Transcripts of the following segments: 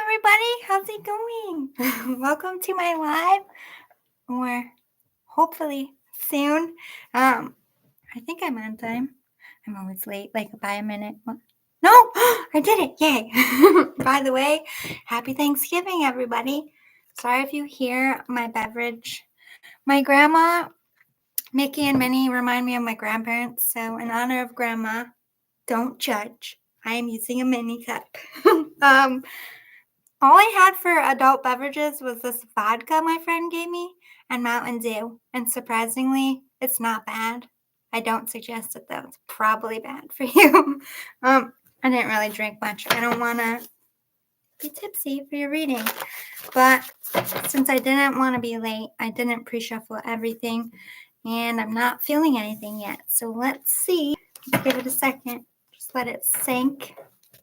everybody. How's it going? Welcome to my live, or hopefully soon. I think I'm on time. I'm always late, like by a minute. No, I did it. Yay. By the way, happy Thanksgiving, everybody. Sorry if you hear my beverage. My grandma, Nikki and Minnie remind me of my grandparents. So in honor of grandma, don't judge. I am using a mini cup. All I had for adult beverages was this vodka my friend gave me and Mountain Dew. And surprisingly, it's not bad. I don't suggest it though. It's probably bad for you. I didn't really drink much. I don't want to be tipsy for your reading. But since I didn't want to be late, I didn't pre-shuffle everything. And I'm not feeling anything yet. So let's see. Let's give it a second. Just let it sink.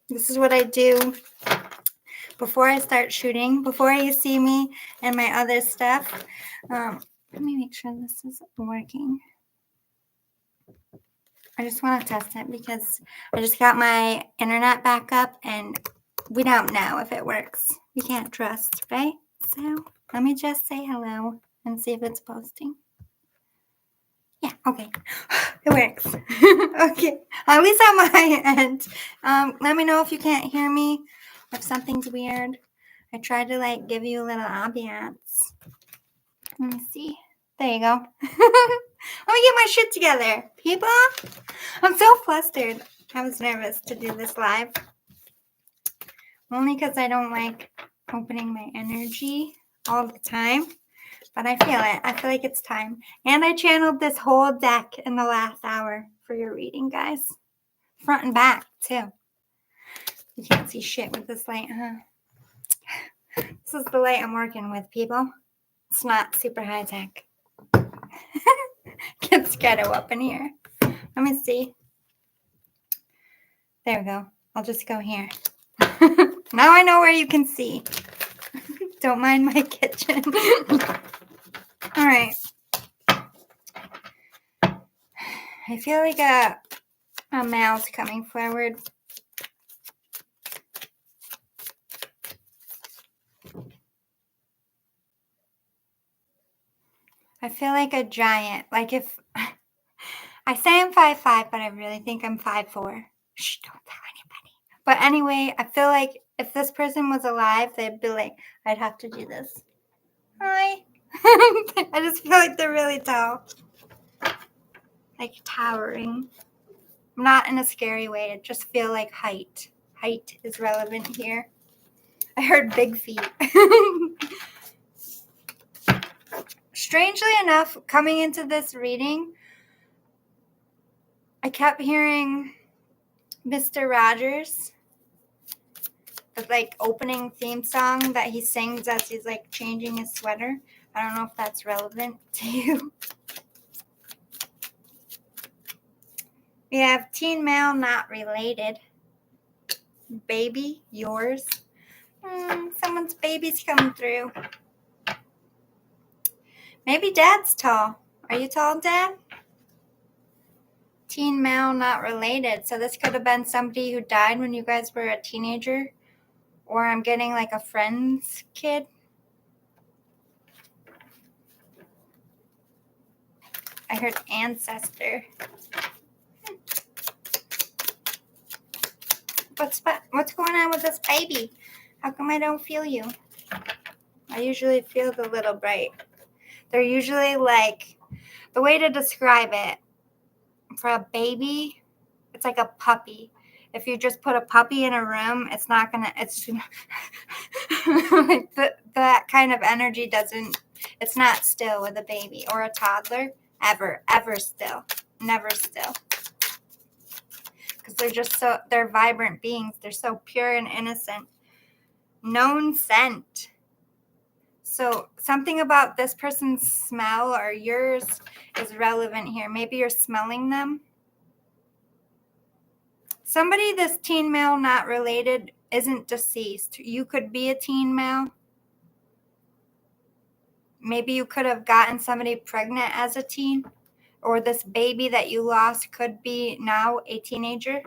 This is what I do before I start shooting, before you see me and my other stuff. Let me make sure this is working. I just want to test it because I just got my internet back up and we don't know if it works. We can't trust, right? So let me just say hello and see if it's posting. Yeah, okay. It works. Okay, at least on my end. Let me know if you can't hear me, if something's weird. I tried to give you a little ambiance. Let me see. There you go. Let me get my shit together, people. I'm so flustered. I was nervous to do this live. Only because I don't like opening my energy all the time. But I feel it. I feel like it's time. And I channeled this whole deck in the last hour for your reading, guys. Front and back, too. You can't see shit with this light, huh? This is the light I'm working with, people. It's not super high tech. Gets ghetto up in here. Let me see. There we go. I'll just go here. Now I know where you can see. Don't mind my kitchen. All right. I feel like a mouse coming forward. I feel like a giant. Like if I say I'm 5'5", but I really think I'm 5'4". Shh, don't tell anybody. But anyway, I feel like if this person was alive, they'd be like, I'd have to do this. Hi. I just feel like they're really tall. Like towering. Not in a scary way. I just feel like height. Height is relevant here. I heard big feet. Strangely enough, coming into this reading, I kept hearing Mr. Rogers, the opening theme song that he sings as he's changing his sweater. I don't know if that's relevant to you. We have teen male not related. Baby, yours. Someone's baby's coming through. Maybe dad's tall. Are you tall, Dad? Teen male not related. So this could have been somebody who died when you guys were a teenager. Or I'm getting a friend's kid. I heard ancestor. What's going on with this baby? How come I don't feel you? I usually feel the little bright. They're usually the way to describe it, for a baby, it's like a puppy. If you just put a puppy in a room, it's not going to, that kind of energy it's not still with a baby or a toddler, ever still, never still. Because they're vibrant beings. They're so pure and innocent. Known scent. So something about this person's smell or yours is relevant here. Maybe you're smelling them. Somebody this teen male not related isn't deceased. You could be a teen male. Maybe you could have gotten somebody pregnant as a teen. Or this baby that you lost could be now a teenager.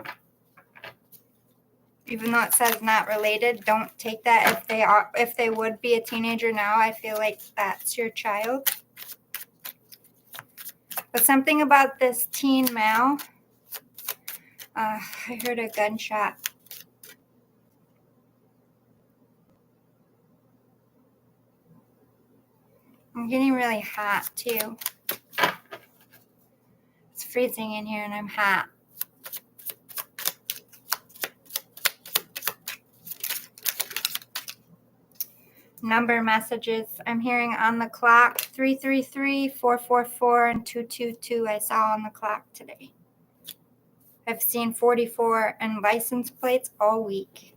Even though it says not related, don't take that. If they would be a teenager now, I feel like that's your child. But something about this teen male, I heard a gunshot. I'm getting really hot too. It's freezing in here and I'm hot. Number messages. I'm hearing on the clock 333, 444, and 222 I saw on the clock today. I've seen 44 and license plates all week.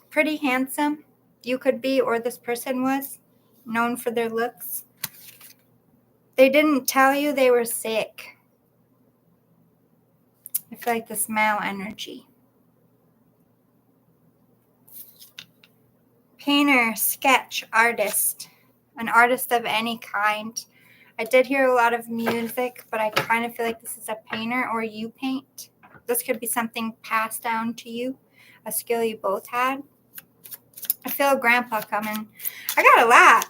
Pretty handsome. You could be, or this person was, known for their looks. They didn't tell you they were sick. I feel like this male energy. Painter, sketch, artist. An artist of any kind. I did hear a lot of music, but I kind of feel like this is a painter or you paint. This could be something passed down to you, a skill you both had. I feel a grandpa coming. I got a lot.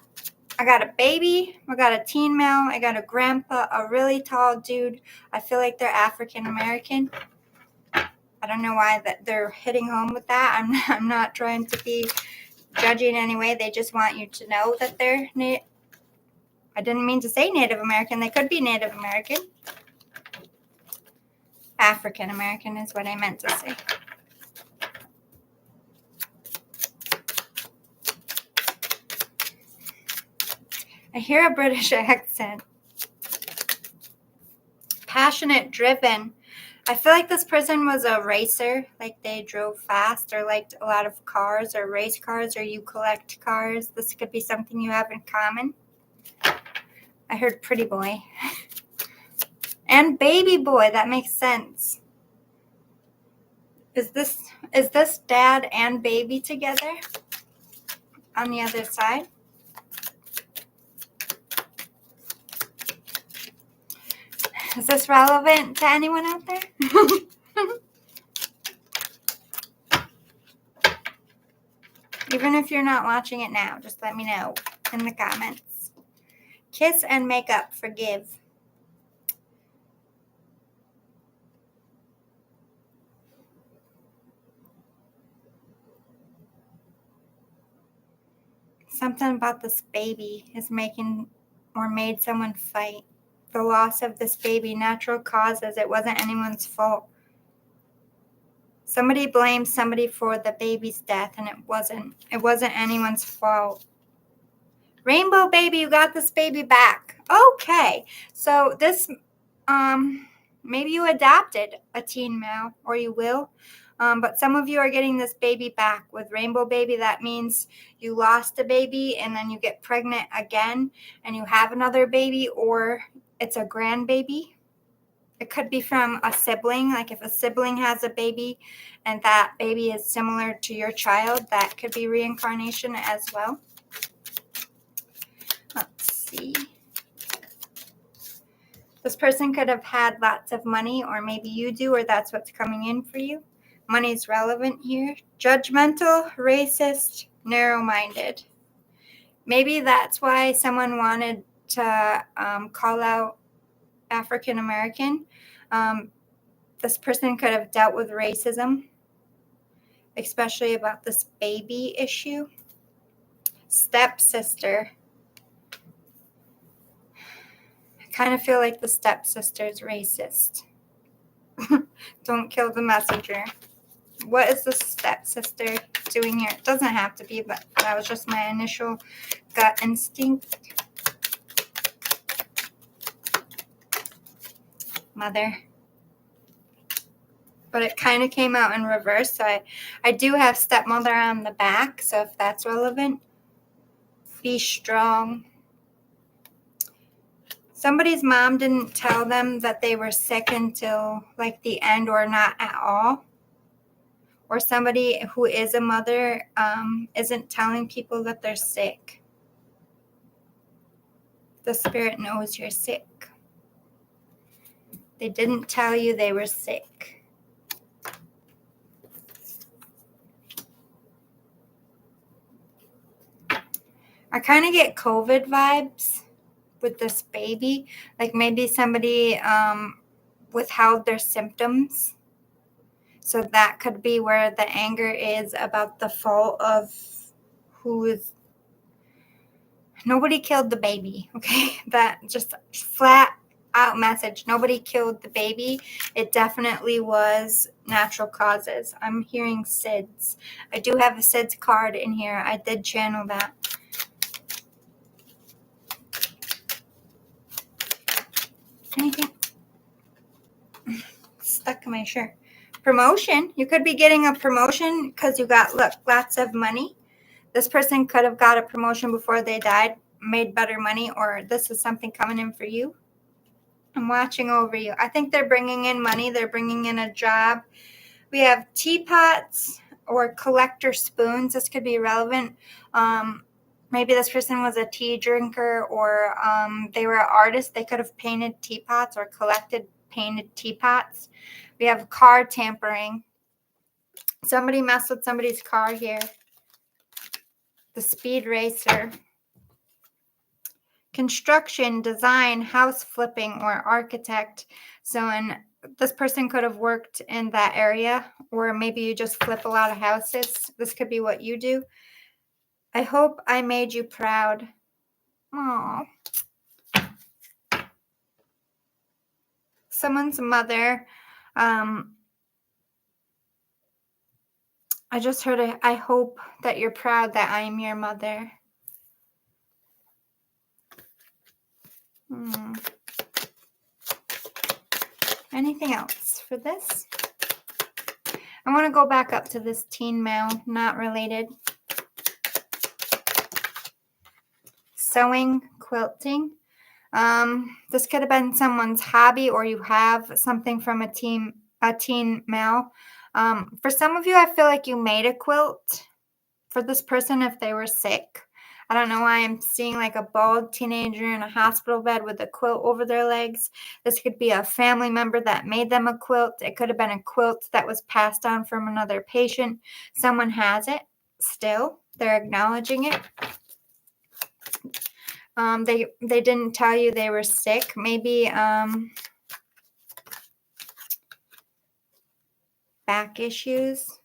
I got a baby. I got a teen male. I got a grandpa, a really tall dude. I feel like they're African American. I don't know why that they're hitting home with that. I'm not trying to be judging in any way. They just want you to know that they're I didn't mean to say Native American. They could be Native American. African American is what I meant to say. I hear a British accent. Passionate, driven. I feel like this person was a racer, like they drove fast or liked a lot of cars or race cars, or you collect cars. This could be something you have in common. I heard pretty boy. And baby boy, that makes sense. Is this dad and baby together on the other side? Is this relevant to anyone out there? Even if you're not watching it now, just let me know in the comments. Kiss and make up, forgive. Something about this baby is making or made someone fight. The loss of this baby, natural causes. It wasn't anyone's fault. Somebody blamed somebody for the baby's death, and it wasn't anyone's fault. Rainbow baby, you got this baby back. Okay, so this, maybe you adopted a teen male, or you will. But some of you are getting this baby back. With rainbow baby, that means you lost a baby and then you get pregnant again and you have another baby, or it's a grandbaby. It could be from a sibling, like if a sibling has a baby and that baby is similar to your child, that could be reincarnation as well. Let's see. This person could have had lots of money, or maybe you do, or that's what's coming in for you. Money is relevant here. Judgmental, racist, narrow-minded. Maybe that's why someone wanted to call out African American. This person could have dealt with racism, especially about this baby issue. Stepsister. I kind of feel like the stepsister is racist. Don't kill the messenger. What is the stepsister doing here? It doesn't have to be, but that was just my initial gut instinct. Mother. But it kind of came out in reverse, so I do have stepmother on the back, so if that's relevant. Be strong. Somebody's mom didn't tell them that they were sick until like the end, or not at all. Or somebody who is a mother isn't telling people that they're sick. The spirit knows you're sick. They didn't tell you they were sick. I kind of get COVID vibes with this baby. Like maybe somebody withheld their symptoms. So that could be where the anger is about the fault of who is. Nobody killed the baby, okay? That just flat out message. Nobody killed the baby. It definitely was natural causes. I'm hearing SIDS. I do have a SIDS card in here. I did channel that. Anything? Stuck in my shirt. Promotion. You could be getting a promotion because you got, look, lots of money. This person could have got a promotion before they died, made better money, or this is something coming in for you. I'm watching over you. I think they're bringing in money. They're bringing in a job. We have teapots or collector spoons. This could be relevant. Maybe this person was a tea drinker, or they were an artist. They could have painted teapots or collected painted teapots. We have car tampering. Somebody messed with somebody's car here. The speed racer. Construction, design, house flipping, or architect. So this person could have worked in that area, or maybe you just flip a lot of houses. This could be what you do. I hope I made you proud. Aww. Someone's mother. I just heard I hope that you're proud that I am your mother. Anything else for this? I want to go back up to this teen male, not related. Sewing, quilting. This could have been someone's hobby, or you have something from a teen male. For some of you, I feel like you made a quilt for this person if they were sick. I don't know why I'm seeing like a bald teenager in a hospital bed with a quilt over their legs. This could be a family member that made them a quilt. It could have been a quilt that was passed on from another patient. Someone has it still. They're acknowledging it. They didn't tell you they were sick. Maybe back issues.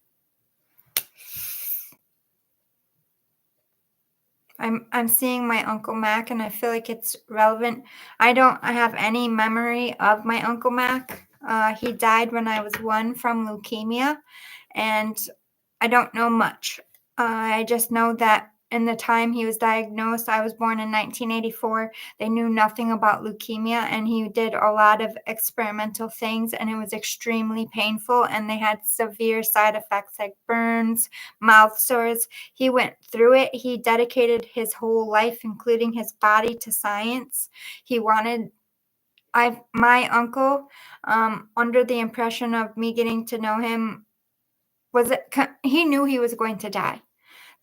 I'm seeing my Uncle Mac, and I feel like it's relevant. I have any memory of my Uncle Mac. He died when I was 1 from leukemia, and I don't know much. I just know that in the time he was diagnosed, I was born in 1984. They knew nothing about leukemia, and he did a lot of experimental things, and it was extremely painful, and they had severe side effects like burns, mouth sores. He went through it. He dedicated his whole life, including his body, to science. He wanted my uncle, under the impression of me getting to know him, he knew he was going to die.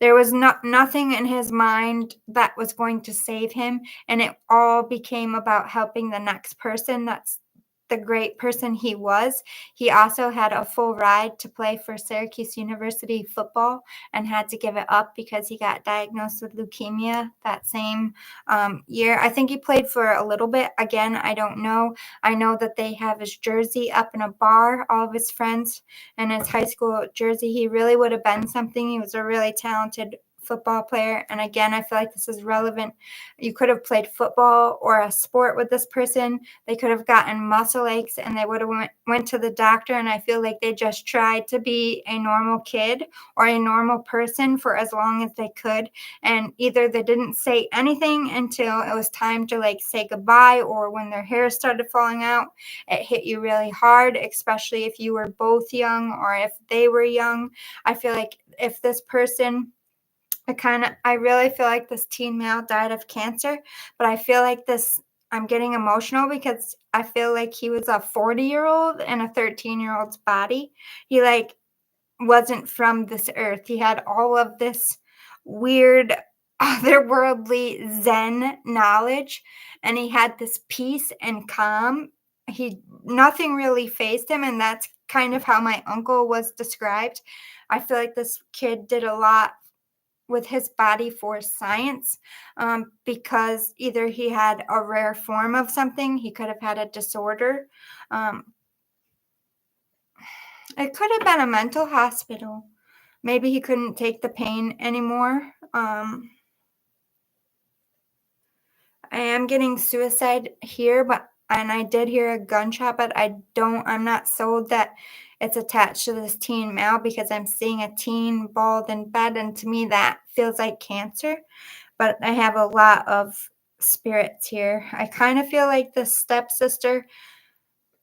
There was nothing in his mind that was going to save him, and it all became about helping the next person. That's the great person he was. He also had a full ride to play for Syracuse University football and had to give it up because he got diagnosed with leukemia that same year. I think he played for a little bit. Again, I don't know. I know that they have his jersey up in a bar, all of his friends, and his high school jersey. He really would have been something. He was a really talented football player. And again, I feel like this is relevant. You could have played football or a sport with this person. They could have gotten muscle aches, and they would have went to the doctor. And I feel like they just tried to be a normal kid or a normal person for as long as they could. And either they didn't say anything until it was time to like say goodbye, or when their hair started falling out, it hit you really hard, especially if you were both young or if they were young. I feel like if this person, I really feel like this teen male died of cancer, but I feel like I'm getting emotional because I feel like he was a 40-year-old in a 13-year-old's body. He like wasn't from this earth. He had all of this weird otherworldly Zen knowledge, and he had this peace and calm. Nothing really fazed him, and that's kind of how my uncle was described. I feel like this kid did a lot with his body for science, because either he had a rare form of something, he could have had a disorder. Um, it could have been a mental hospital. Maybe he couldn't take the pain anymore. I am getting suicide here, and I did hear a gunshot, but I'm not sold that it's attached to this teen male, because I'm seeing a teen bald in bed, and to me that feels like cancer. But I have a lot of spirits here. I kind of feel like the stepsister,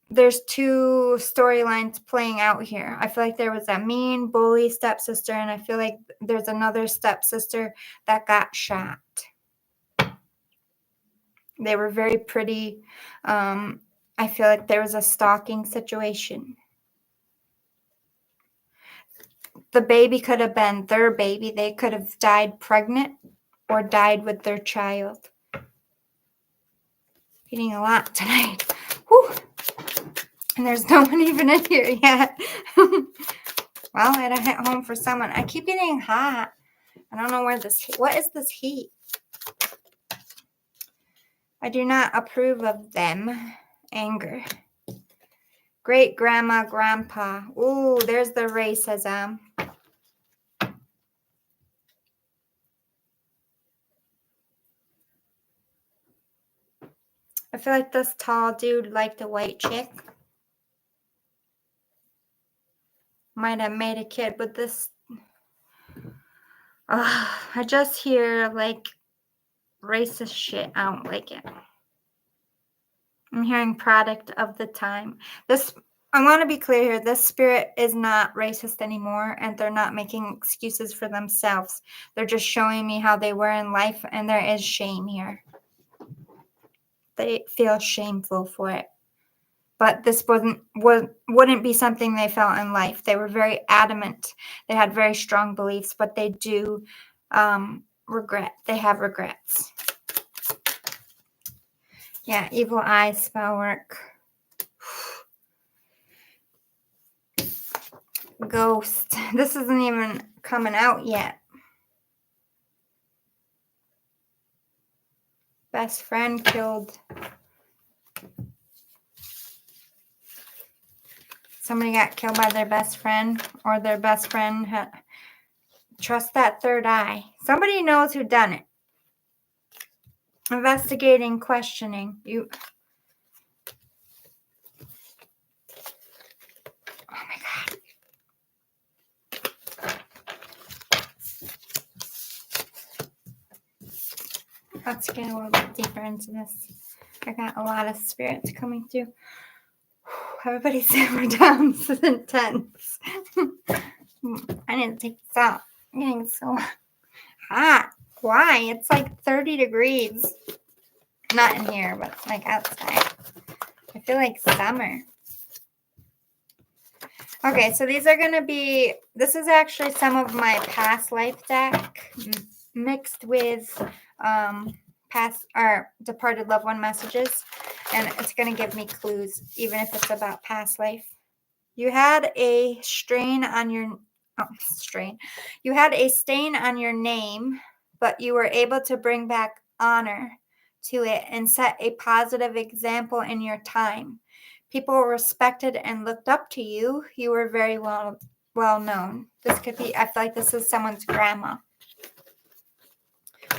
there's two storylines playing out here. I feel like there was a mean bully stepsister, and I feel like there's another stepsister that got shot. They were very pretty. I feel like there was a stalking situation. The baby could have been their baby. They could have died pregnant or died with their child. Eating a lot tonight. Whew. And there's no one even in here yet. Well, I had to hit home for someone. I keep getting hot. I don't know what is this heat? I do not approve of them. Anger. Great grandma, grandpa. Ooh, there's the racism. I feel like this tall dude liked a white chick. Might have made a kid with this. I just hear like racist shit. I don't like it. I'm hearing product of the time. I want to be clear here. This spirit is not racist anymore, and they're not making excuses for themselves. They're just showing me how they were in life, and there is shame here. They feel shameful for it. But this wouldn't be something they felt in life. They were very adamant. They had very strong beliefs, but they do regret. They have regrets. Yeah, evil eye spell work. Ghost. This isn't even coming out yet. Best friend killed. Somebody got killed by their best friend, or their best friend trust that third eye. Somebody knows who done it. Investigating, questioning. Oh my God. Let's get a little bit deeper into this. I got a lot of spirits coming through. Everybody simmer down. This is intense. I need to take this out. I'm getting so hot. Why? It's like 30 degrees. Not in here, but like outside. I feel like summer. Okay, so these are going to be, this is actually some of my past life deck mixed with past or departed loved one messages. And it's going to give me clues, even if it's about past life. You had a stain on your name, but you were able to bring back honor to it and set a positive example in your time. People respected and looked up to you. You were very well known. This could be, I feel like this is someone's grandma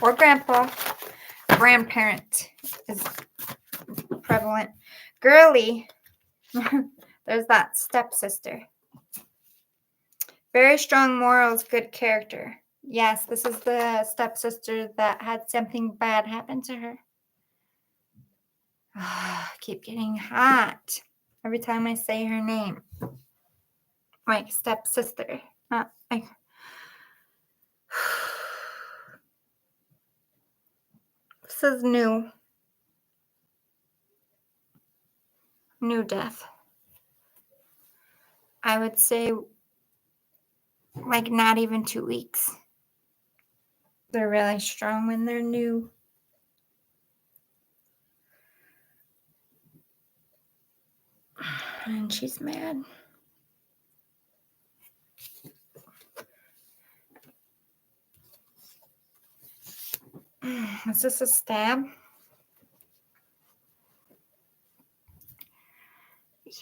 or grandpa. Grandparent is prevalent. Girly. There's that stepsister. Very strong morals, good character. Yes, this is the stepsister that had something bad happen to her. Keep getting hot every time I say her name. My stepsister. This is new. New death. I would say like not even 2 weeks. They're really strong when they're new. And she's mad. Is this a stab? Yeah.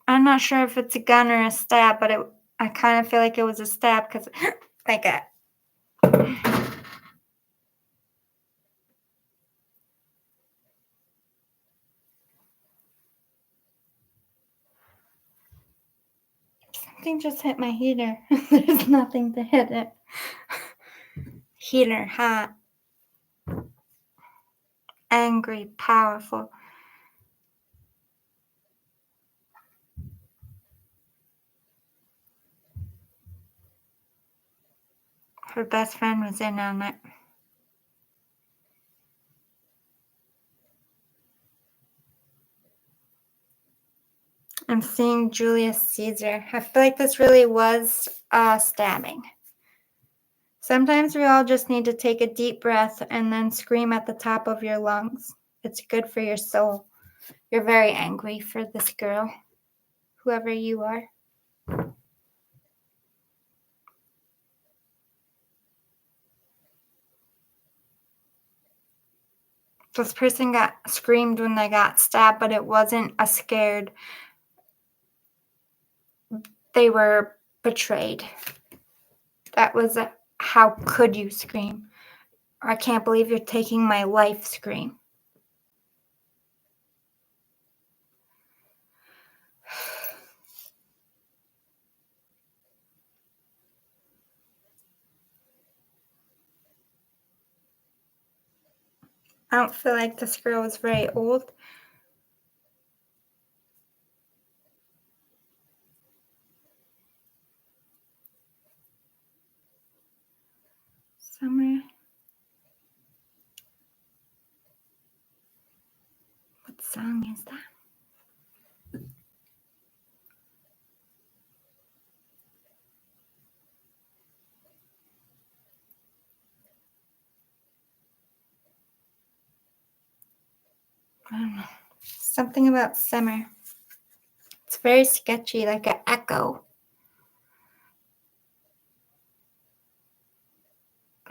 I'm not sure if it's a gun or a stab, but I kind of feel like it was a stab because like a something just hit my heater. There's nothing to hit it. Heater, hot, angry, powerful. Her best friend was in on it. I'm seeing Julius Caesar. I feel like this really was stabbing. Sometimes we all just need to take a deep breath and then scream at the top of your lungs. It's good for your soul. You're very angry for this girl, whoever you are. This person got screamed when they got stabbed, but it wasn't a scared. They were betrayed. That was a how could you scream? I can't believe you're taking my life scream. I don't feel like this girl was very old. Summer. What song is that? I don't know. Something about summer. It's very sketchy, like an echo.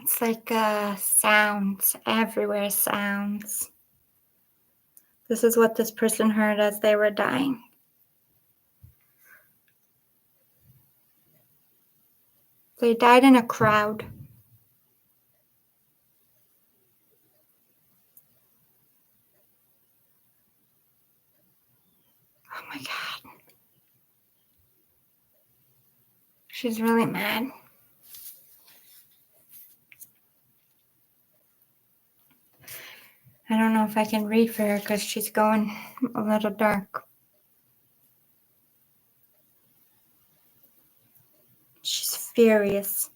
It's like sounds everywhere, sounds. This is what this person heard as they were dying. They died in a crowd. Oh my God. She's really mad. I don't know if I can read for her because she's going a little dark. She's furious.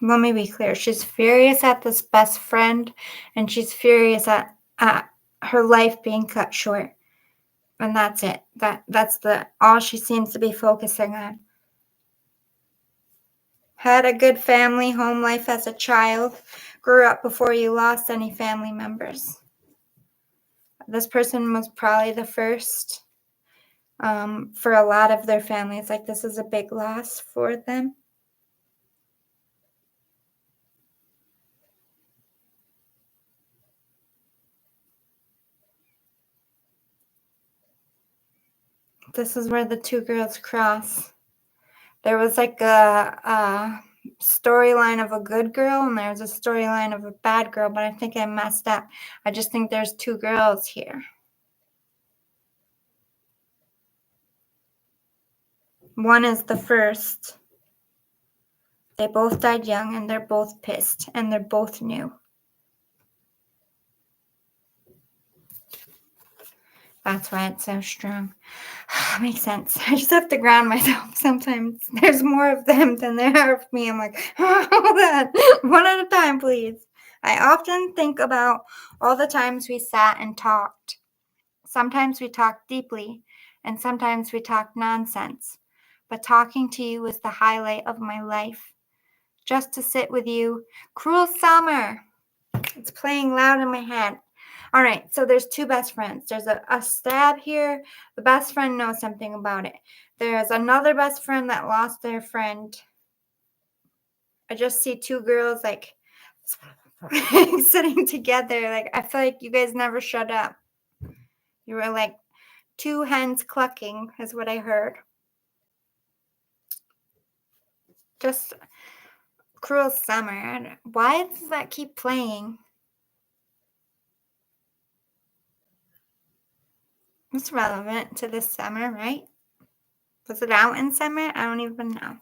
Let me be clear. She's furious at this best friend, and she's furious at her life being cut short. And that's it. That's all she seems to be focusing on. Had a good family, home life as a child. Grew up before you lost any family members. This person was probably the first for a lot of their families. Like, this is a big loss for them. This is where the two girls cross. There was like a storyline of a good girl and there's a storyline of a bad girl, but I think I messed up. I just think there's two girls here. One is the first. They both died young and they're both pissed and they're both new. That's why it's so strong. Makes sense. I just have to ground myself sometimes. There's more of them than there are of me. I'm like, hold on. One at a time, please. I often think about all the times we sat and talked. Sometimes we talked deeply, and sometimes we talked nonsense. But talking to you was the highlight of my life. Just to sit with you. Cruel summer. It's playing loud in my head. All right, so there's two best friends. There's a stab here. The best friend knows something about it. There's another best friend that lost their friend. I just see two girls like sitting together. Like, I feel like you guys never shut up. You were like two hens clucking, is what I heard. Just Cruel Summer. Why does that keep playing? It's relevant to this summer, right? Was it out in summer? I don't even know.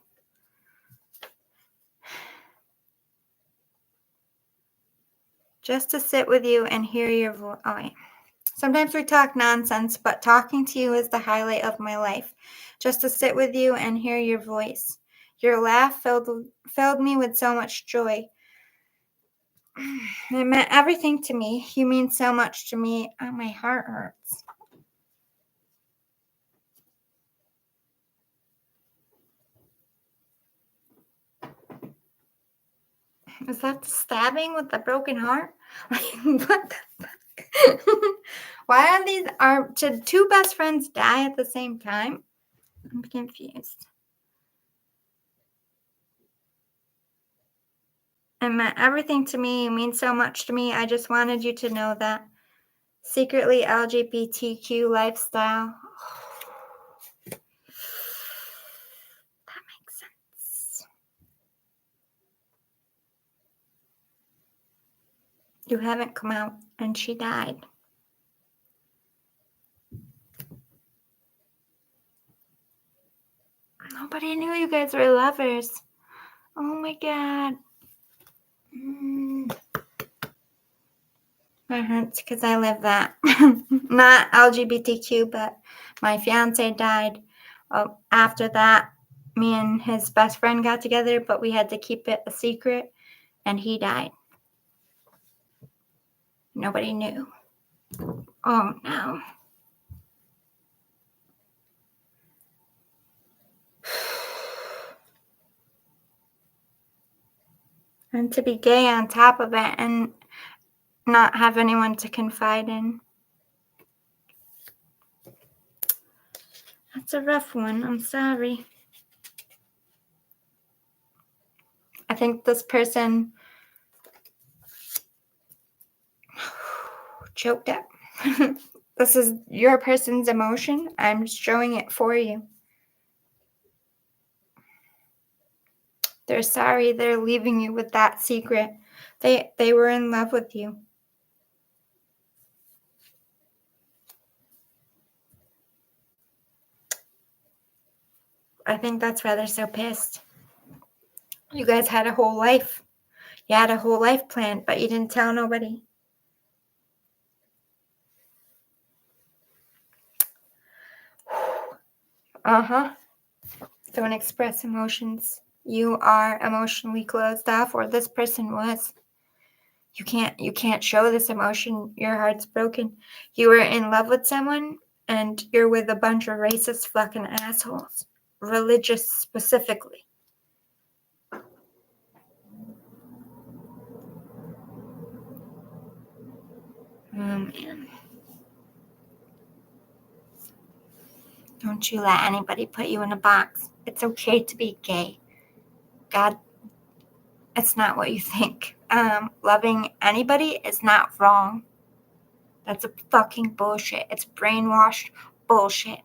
Just to sit with you and hear your voice. Oh, wait. Sometimes we talk nonsense, but talking to you is the highlight of my life. Just to sit with you and hear your voice. Your laugh filled me with so much joy. It meant everything to me. You mean so much to me. Oh, my heart hurts. Is that stabbing with the broken heart? What the fuck? Why did two best friends die at the same time? I'm confused. It meant everything to me. You mean so much to me. I just wanted you to know that. Secretly LGBTQ lifestyle. That makes sense. You haven't come out and she died. Nobody knew you guys were lovers. Oh my God. That hurts because I live that. Not LGBTQ, but my fiance died. After that, me and his best friend got together, but we had to keep it a secret, and he died. Nobody knew. Oh no. And to be gay on top of it and not have anyone to confide in. That's a rough one. I'm sorry. I think this person choked up. This is your person's emotion. I'm showing it for you. They're sorry they're leaving you with that secret. They were in love with you. I think that's why they're so pissed. You guys had a whole life. You had a whole life planned, but you didn't tell nobody. Don't express emotions. You are emotionally closed off, or this person was. You can't show this emotion. Your heart's broken. You were in love with someone, and you're with a bunch of racist fucking assholes. Religious specifically. Oh, man. Don't you let anybody put you in a box. It's okay to be gay. God, it's not what you think. Loving anybody is not wrong. That's a fucking bullshit. It's brainwashed bullshit.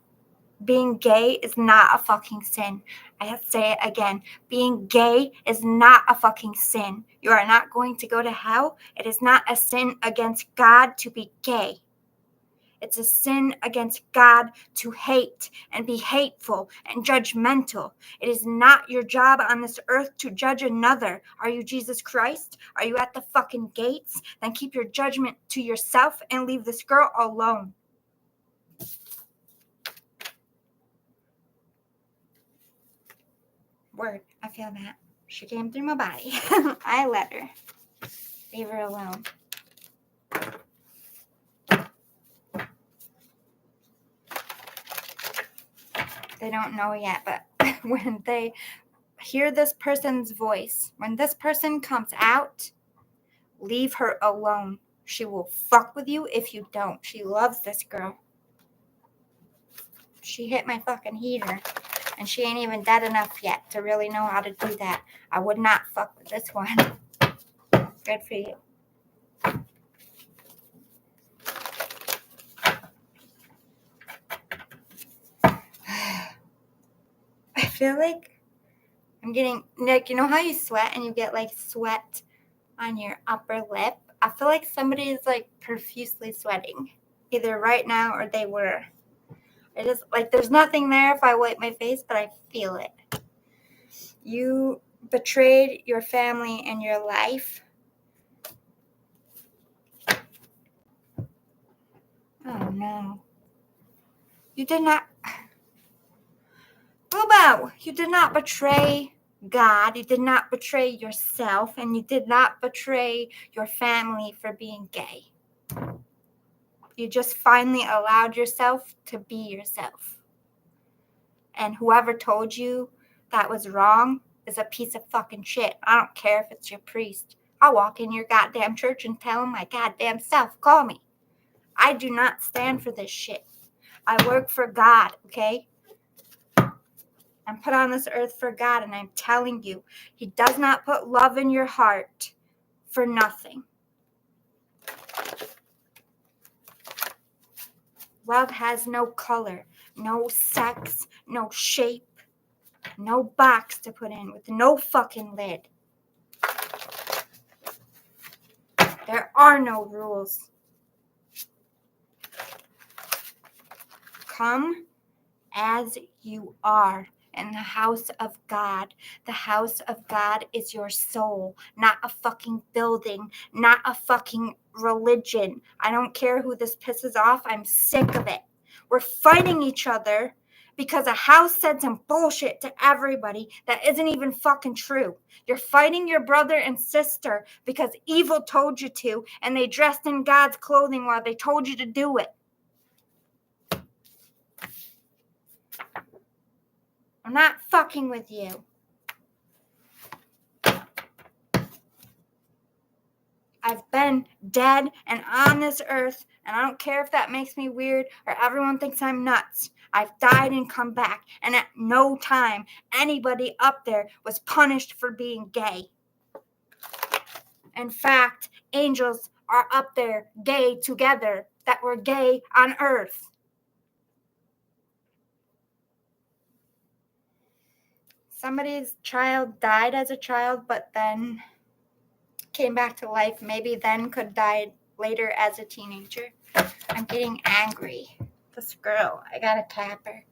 Being gay is not a fucking sin. I have to say it again. Being gay is not a fucking sin. You are not going to go to hell. It is not a sin against God to be gay. It's a sin against God to hate and be hateful and judgmental. It is not your job on this earth to judge another. Are you Jesus Christ? Are you at the fucking gates? Then keep your judgment to yourself and leave this girl alone. Word, I feel that. She came through my body. I let her. Leave her alone. They don't know yet, but when they hear this person's voice, when this person comes out, leave her alone. She will fuck with you if you don't. She loves this girl. She hit my fucking heater. And she ain't even dead enough yet to really know how to do that. I would not fuck with this one. Good for you. I feel like I'm getting, like, you know how you sweat and you get, like, sweat on your upper lip? I feel like somebody is, like, profusely sweating. Either right now or they were. I just, like, there's nothing there if I wipe my face, but I feel it. You betrayed your family and your life. Oh, no. You did not... Bobo, you did not betray God. You did not betray yourself. And you did not betray your family for being gay. You just finally allowed yourself to be yourself. And whoever told you that was wrong is a piece of fucking shit. I don't care if it's your priest. I'll walk in your goddamn church and tell him my goddamn self. Call me. I do not stand for this shit. I work for God, okay? I'm put on this earth for God, and I'm telling you, He does not put love in your heart for nothing. Love has no color, no sex, no shape, no box to put in with no fucking lid. There are no rules. Come as you are in the house of God. The house of God is your soul, not a fucking building, not a fucking religion. I don't care who this pisses off. I'm sick of it. We're fighting each other because a house said some bullshit to everybody that isn't even fucking true. You're fighting your brother and sister because evil told you to, and they dressed in God's clothing while they told you to do it. I'm not fucking with you. I've been dead and on this earth, and I don't care if that makes me weird or everyone thinks I'm nuts. I've died and come back, and at no time anybody up there was punished for being gay. In fact, angels are up there gay together that were gay on earth. Somebody's child died as a child, but then came back to life. Maybe then could die later as a teenager. I'm getting angry. This girl, I gotta tap her.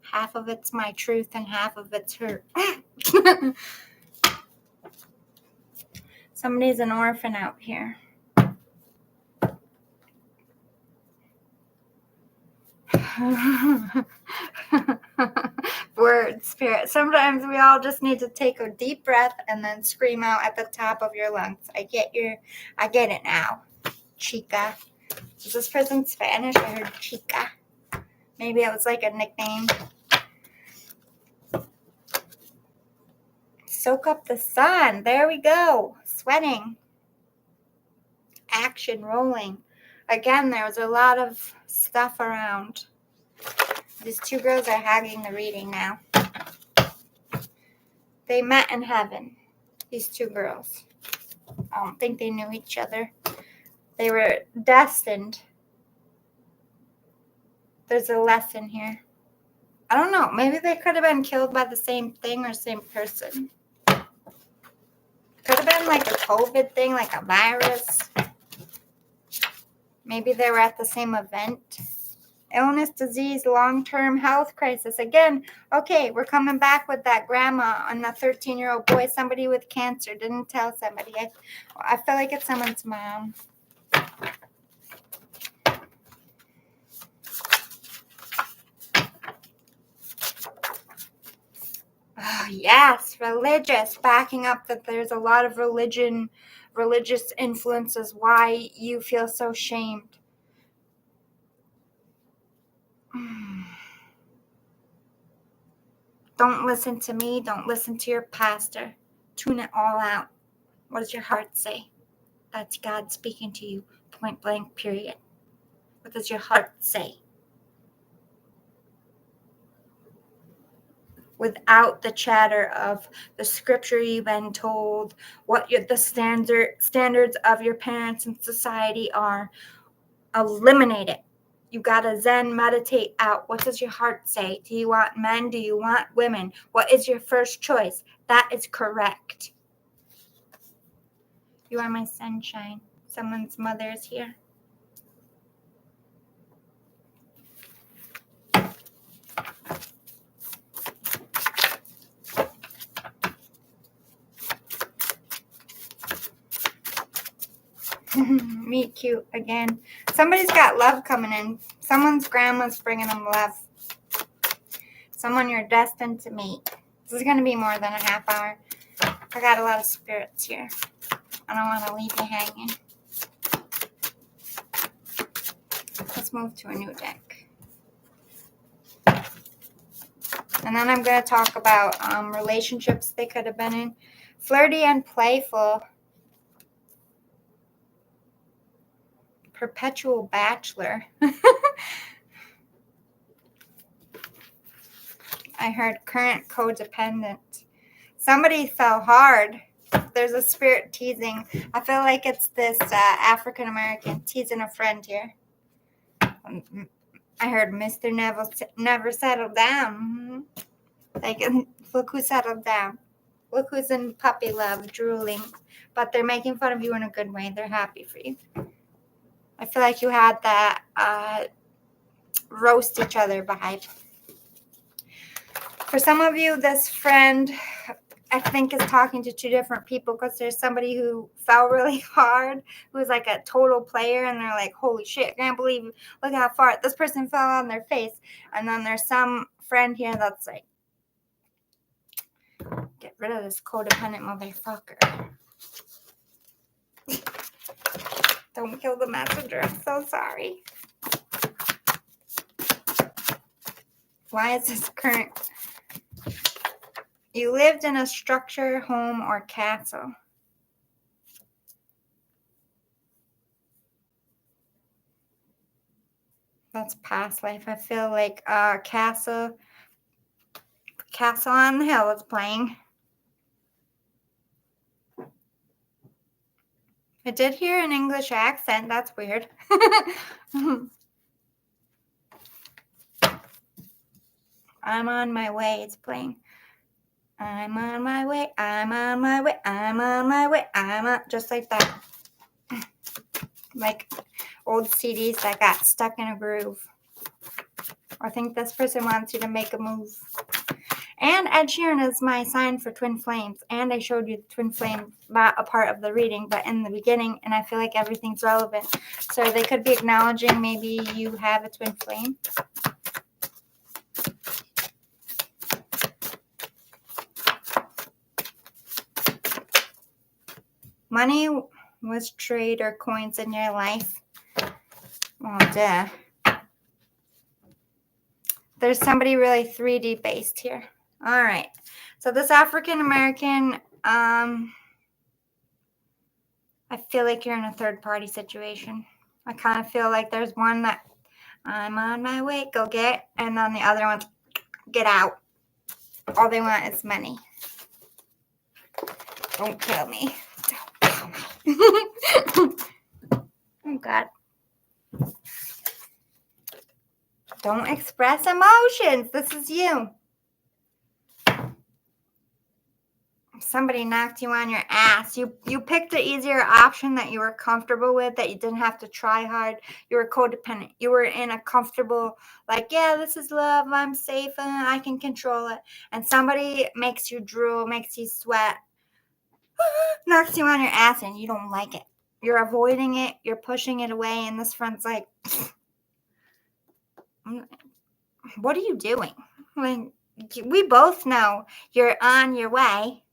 Half of it's my truth and half of it's her. Somebody's an orphan out here. Word, spirit. Sometimes we all just need to take a deep breath and then scream out at the top of your lungs. I get it now. Chica. Is this person Spanish? I heard chica. Maybe it was like a nickname. Soak up the sun. There we go. Sweating. Action rolling. Again, there was a lot of stuff around. These two girls are hagging the reading now. They met in heaven. These two girls. I don't think they knew each other. They were destined. There's a lesson here. I don't know. Maybe they could have been killed by the same thing or same person. Could have been like a COVID thing, like a virus. Maybe they were at the same event. Illness, disease, long-term health crisis. Again, okay, we're coming back with that grandma and the 13-year-old boy, somebody with cancer, didn't tell somebody. I feel like it's someone's mom. Oh, yes, religious, backing up that there's a lot of religious influences, why you feel so shamed. Don't listen to me. Don't listen to your pastor. Tune it all out. What does your heart say? That's God speaking to you, point blank, period. What does your heart say? Without the chatter of the scripture you've been told, what the standards of your parents and society are. Eliminate it. You gotta Zen meditate out. What does your heart say? Do you want men? Do you want women? What is your first choice? That is correct. You are my sunshine. Someone's mother is here. Meet cute again. Somebody's got love coming in. Someone's grandma's bringing them love. Someone you're destined to meet. This is going to be more than a half hour. I got a lot of spirits here. I don't want to leave you hanging. Let's move to a new deck. And then I'm going to talk about relationships they could have been in. Flirty and playful. Perpetual bachelor. I heard current codependent. Somebody fell hard. There's a spirit teasing. I feel like it's this African American teasing a friend here. I heard Mr. Neville never settled down. Like, look who settled down. Look who's in puppy love, drooling. But they're making fun of you in a good way. They're happy for you. I feel like you had that roast each other vibe. For some of you, this friend, I think, is talking to two different people because there's somebody who fell really hard, who's like a total player, and they're like, holy shit, I can't believe, look how far this person fell on their face. And then there's some friend here that's like, get rid of this codependent motherfucker. Don't kill the messenger. I'm so sorry. Why is this current? You lived in a structure, home, or castle. That's past life. I feel like Castle on the Hill is playing. I did hear an English accent. That's weird. I'm on my way. It's playing. I'm on my way. I'm on my way. I'm on my way. I'm on. Just like that. Like old CDs that got stuck in a groove. I think this person wants you to make a move. And Ed Sheeran is my sign for twin flames. And I showed you the twin flame, not a part of the reading, but in the beginning. And I feel like everything's relevant. So they could be acknowledging maybe you have a twin flame. Money was trade or coins in your life. Oh, duh. There's somebody really 3D based here. All right. So this African American, I feel like you're in a third party situation. I kind of feel like there's one that I'm on my way, go get, and then the other one's get out. All they want is money. Don't kill me. Oh, God. Don't express emotions. This is you. Somebody knocked you on your ass. You picked the easier option that you were comfortable with, that you didn't have to try hard. You were codependent. You were in a comfortable, like, yeah, this is love. I'm safe and I can control it. And somebody makes you drool, makes you sweat, knocks you on your ass, and you don't like it. You're avoiding it. You're pushing it away. And this friend's like, what are you doing? Like, we both know you're on your way.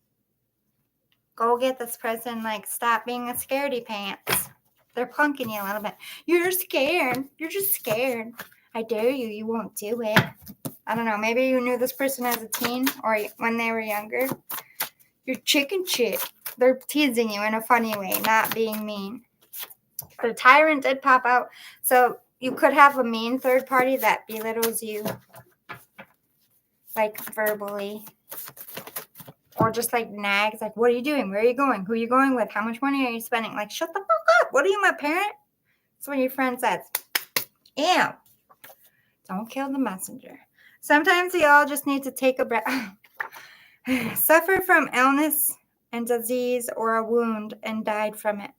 Go get this person. Like, stop being a scaredy pants. They're punking you a little bit. You're scared. You're just scared. I dare you. You won't do it. I don't know. Maybe you knew this person as a teen or when they were younger. You're chicken shit. They're teasing you in a funny way, not being mean. The tyrant did pop out. So you could have a mean third party that belittles you, like verbally. Or just like nags, like, what are you doing? Where are you going? Who are you going with? How much money are you spending? Like, shut the fuck up. What are you, my parent? That's what your friend says. Ew. Don't kill the messenger. Sometimes we all just need to take a breath. Suffered from illness and disease or a wound and died from it.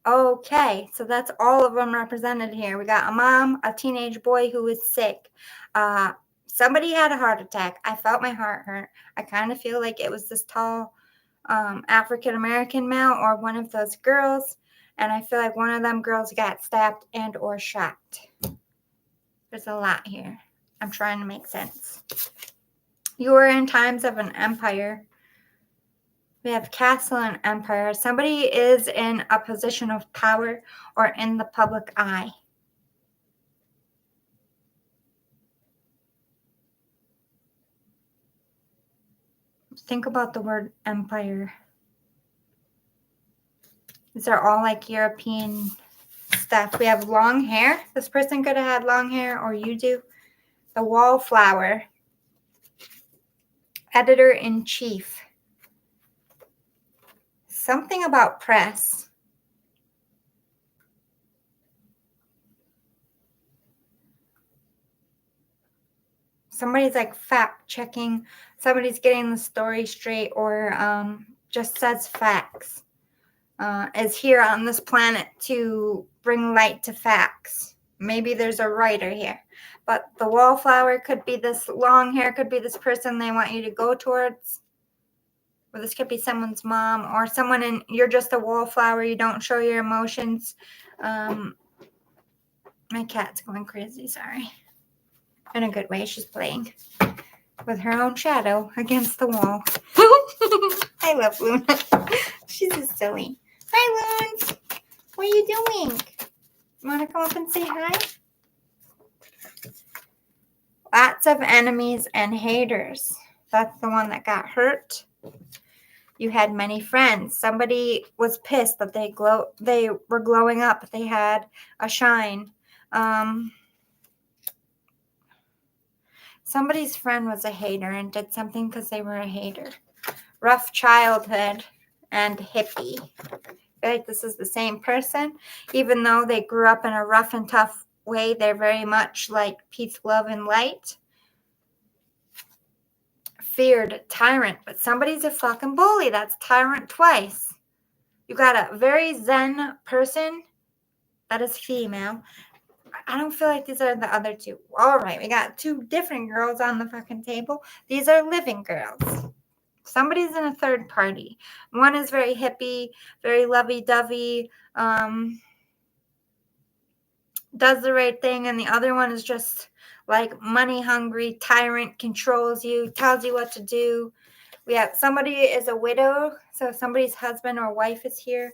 Okay, so that's all of them represented here. We got a mom, a teenage boy who was sick. Somebody had a heart attack. I felt my heart hurt. I kind of feel like it was this tall African-American male or one of those girls. And I feel like one of them girls got stabbed and or shot. There's a lot here. I'm trying to make sense. You were in times of an empire. We have castle and empire. Somebody is in a position of power or in the public eye. Think about the word empire. These are all like European stuff. We have long hair. This person could have had long hair, or you do. The wallflower. Editor-in-chief. Something about press. Somebody's like fact checking. Somebody's getting the story straight, or just says facts. Is here on this planet to bring light to facts. Maybe there's a writer here. But the wallflower could be this long hair, could be this person they want you to go towards. Or this could be someone's mom or someone you're just a wallflower. You don't show your emotions. My cat's going crazy, sorry. In a good way, she's playing with her own shadow against the wall. I love Luna. She's just silly. Hi, Loon. What are you doing? Want to come up and say hi? Lots of enemies and haters. That's the one that got hurt. You had many friends. Somebody was pissed that they were glowing up. They had a shine. Somebody's friend was a hater and did something because they were a hater. Rough childhood and hippie. I feel like this is the same person. Even though they grew up in a rough and tough way, they're very much like peace, love, and light. Feared tyrant, but somebody's a fucking bully. That's tyrant twice. You got a very zen person that is female. I don't feel like these are the other two. All right, we got two different girls on the fucking table. These are living girls. Somebody's in a third party. One is very hippie, very lovey-dovey, does the right thing, and the other one is just like money hungry, tyrant, controls you, tells you what to do. We have somebody is a widow, so somebody's husband or wife is here.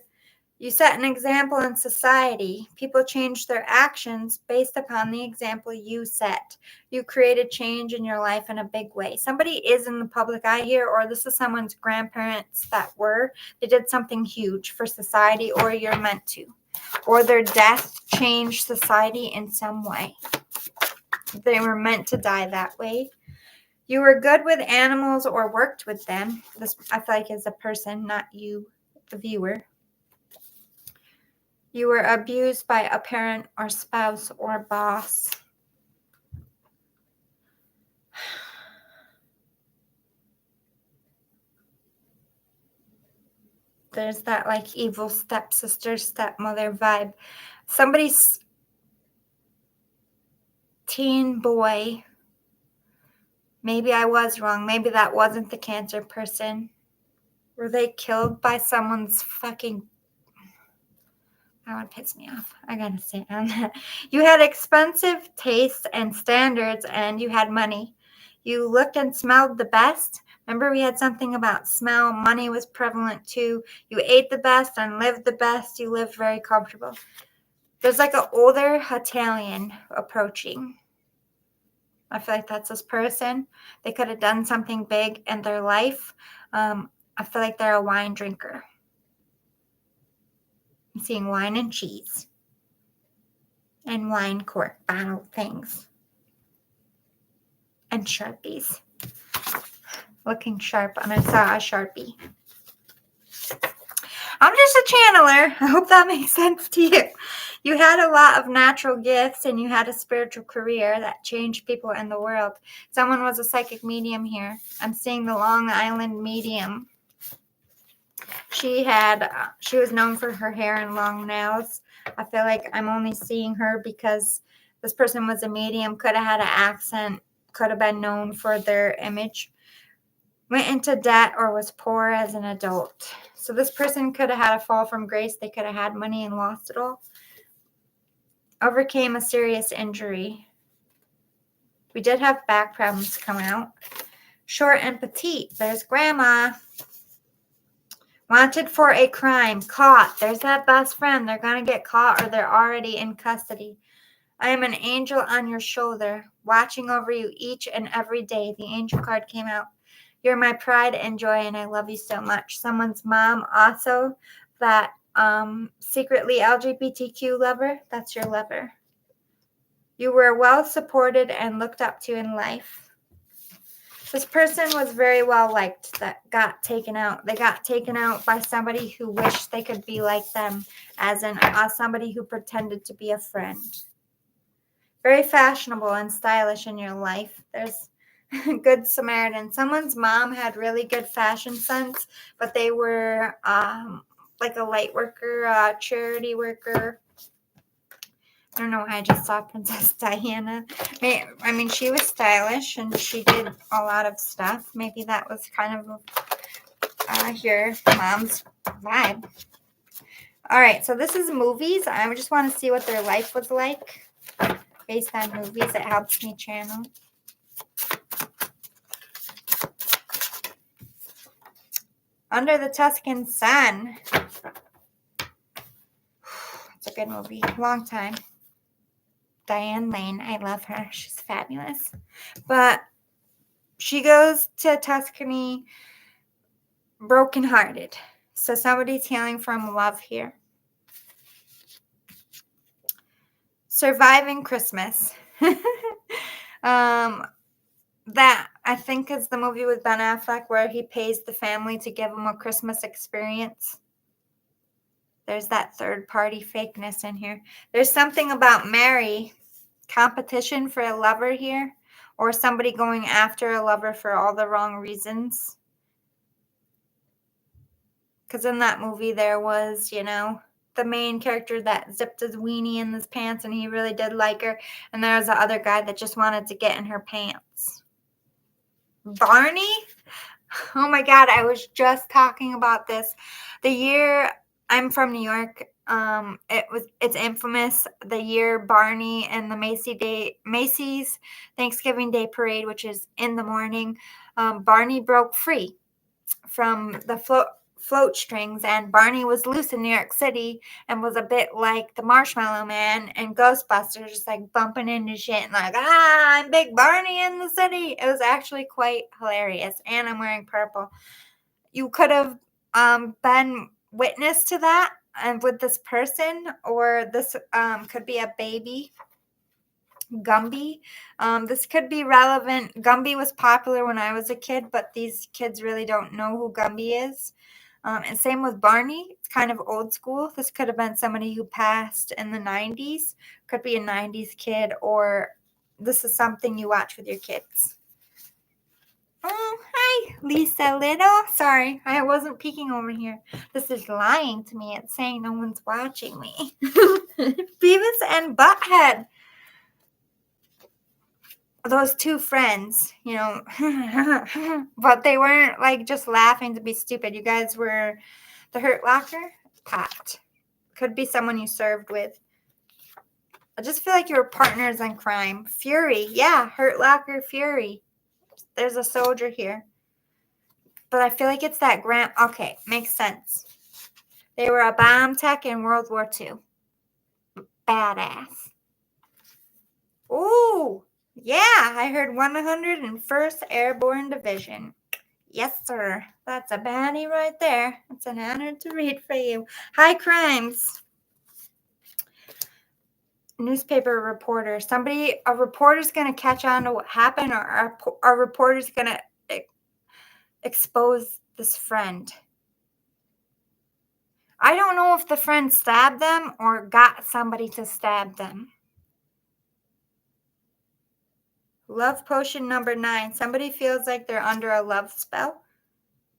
You set an example in society. People change their actions based upon the example you set. You created change in your life in a big way. Somebody is in the public eye here, or this is someone's grandparents they did something huge for society, or you're meant to. Or their death changed society in some way. They were meant to die that way. You were good with animals or worked with them. This, I feel like, is a person, not you, the viewer. You were abused by a parent or spouse or boss. There's that like evil stepsister, stepmother vibe. Somebody's teen boy. Maybe I was wrong. Maybe that wasn't the cancer person. Were they killed by someone's fucking... That would piss me off. I gotta say on that. You had expensive tastes and standards, and you had money. You looked and smelled the best. Remember, we had something about smell. Money was prevalent too. You ate the best and lived the best. You lived very comfortable. There's like an older Italian approaching. I feel like that's this person. They could have done something big in their life. I feel like they're a wine drinker. I'm seeing wine and cheese. And wine cork bottle things. And Sharpies. Looking sharp, and I saw a Sharpie. I'm just a channeler. I hope that makes sense to you. You had a lot of natural gifts and you had a spiritual career that changed people in the world. Someone was a psychic medium here. I'm seeing the Long Island medium. She was known for her hair and long nails. I feel like I'm only seeing her because this person was a medium, could have had an accent, could have been known for their image. Went into debt or was poor as an adult. So this person could have had a fall from grace. They could have had money and lost it all. Overcame a serious injury. We did have back problems come out. Short and petite. There's grandma. Wanted for a crime. Caught. There's that best friend. They're going to get caught or they're already in custody. I am an angel on your shoulder, watching over you each and every day. The angel card came out. You're my pride and joy, and I love you so much. Someone's mom also, that secretly LGBTQ lover, that's your lover. You were well supported and looked up to in life. This person was very well liked that got taken out. They got taken out by somebody who wished they could be like them, as in somebody who pretended to be a friend. Very fashionable and stylish in your life. There's Good Samaritan. Someone's mom had really good fashion sense, but they were like a light worker, a charity worker. I don't know why I just saw Princess Diana. I mean, she was stylish and she did a lot of stuff. Maybe that was kind of your mom's vibe. All right, so this is movies. I just want to see what their life was like based on movies. It helps me channel. Under the Tuscan Sun. It's a good movie. Long time. Diane Lane. I love her. She's fabulous. But she goes to Tuscany brokenhearted. So somebody's healing from love here. Surviving Christmas. That I think is the movie with Ben Affleck where he pays the family to give him a Christmas experience. There's that third party fakeness in here. There's something about Mary, competition for a lover here, or somebody going after a lover for all the wrong reasons. Because in that movie there was, the main character that zipped his weenie in his pants and he really did like her. And there was the other guy that just wanted to get in her pants. Barney? Oh my God, I was just talking about this. The year I'm from New York, it's infamous. The year Barney and the Macy's Thanksgiving Day Parade, which is in the morning, Barney broke free from the float strings, and Barney was loose in New York City and was a bit like the Marshmallow Man and Ghostbusters, just like bumping into shit and like, I'm Big Barney in the city. It was actually quite hilarious, and I'm wearing purple. You could have been witness to that and with this person, or this could be a baby. Gumby. This could be relevant. Gumby was popular when I was a kid, but these kids really don't know who Gumby is. And same with Barney. It's kind of old school. This could have been somebody who passed in the 90s. Could be a 90s kid, or this is something you watch with your kids. Oh, hi, Lisa Little. Sorry, I wasn't peeking over here. This is lying to me. It's saying no one's watching me. Beavis and Butthead. Those two friends, but they weren't like just laughing to be stupid. You guys were the Hurt Locker Pot. Could be someone you served with. I just feel like you were partners in crime. Fury. Yeah, Hurt Locker Fury. There's a soldier here. But I feel like it's that okay, makes sense. They were a bomb tech in World War II. Badass. Ooh. Yeah, I heard 101st Airborne Division. Yes, sir. That's a baddie right there. It's an honor to read for you. High crimes. Newspaper reporter. A reporter's going to catch on to what happened, or a reporter's going to expose this friend. I don't know if the friend stabbed them or got somebody to stab them. Love potion number 9. Somebody feels like they're under a love spell,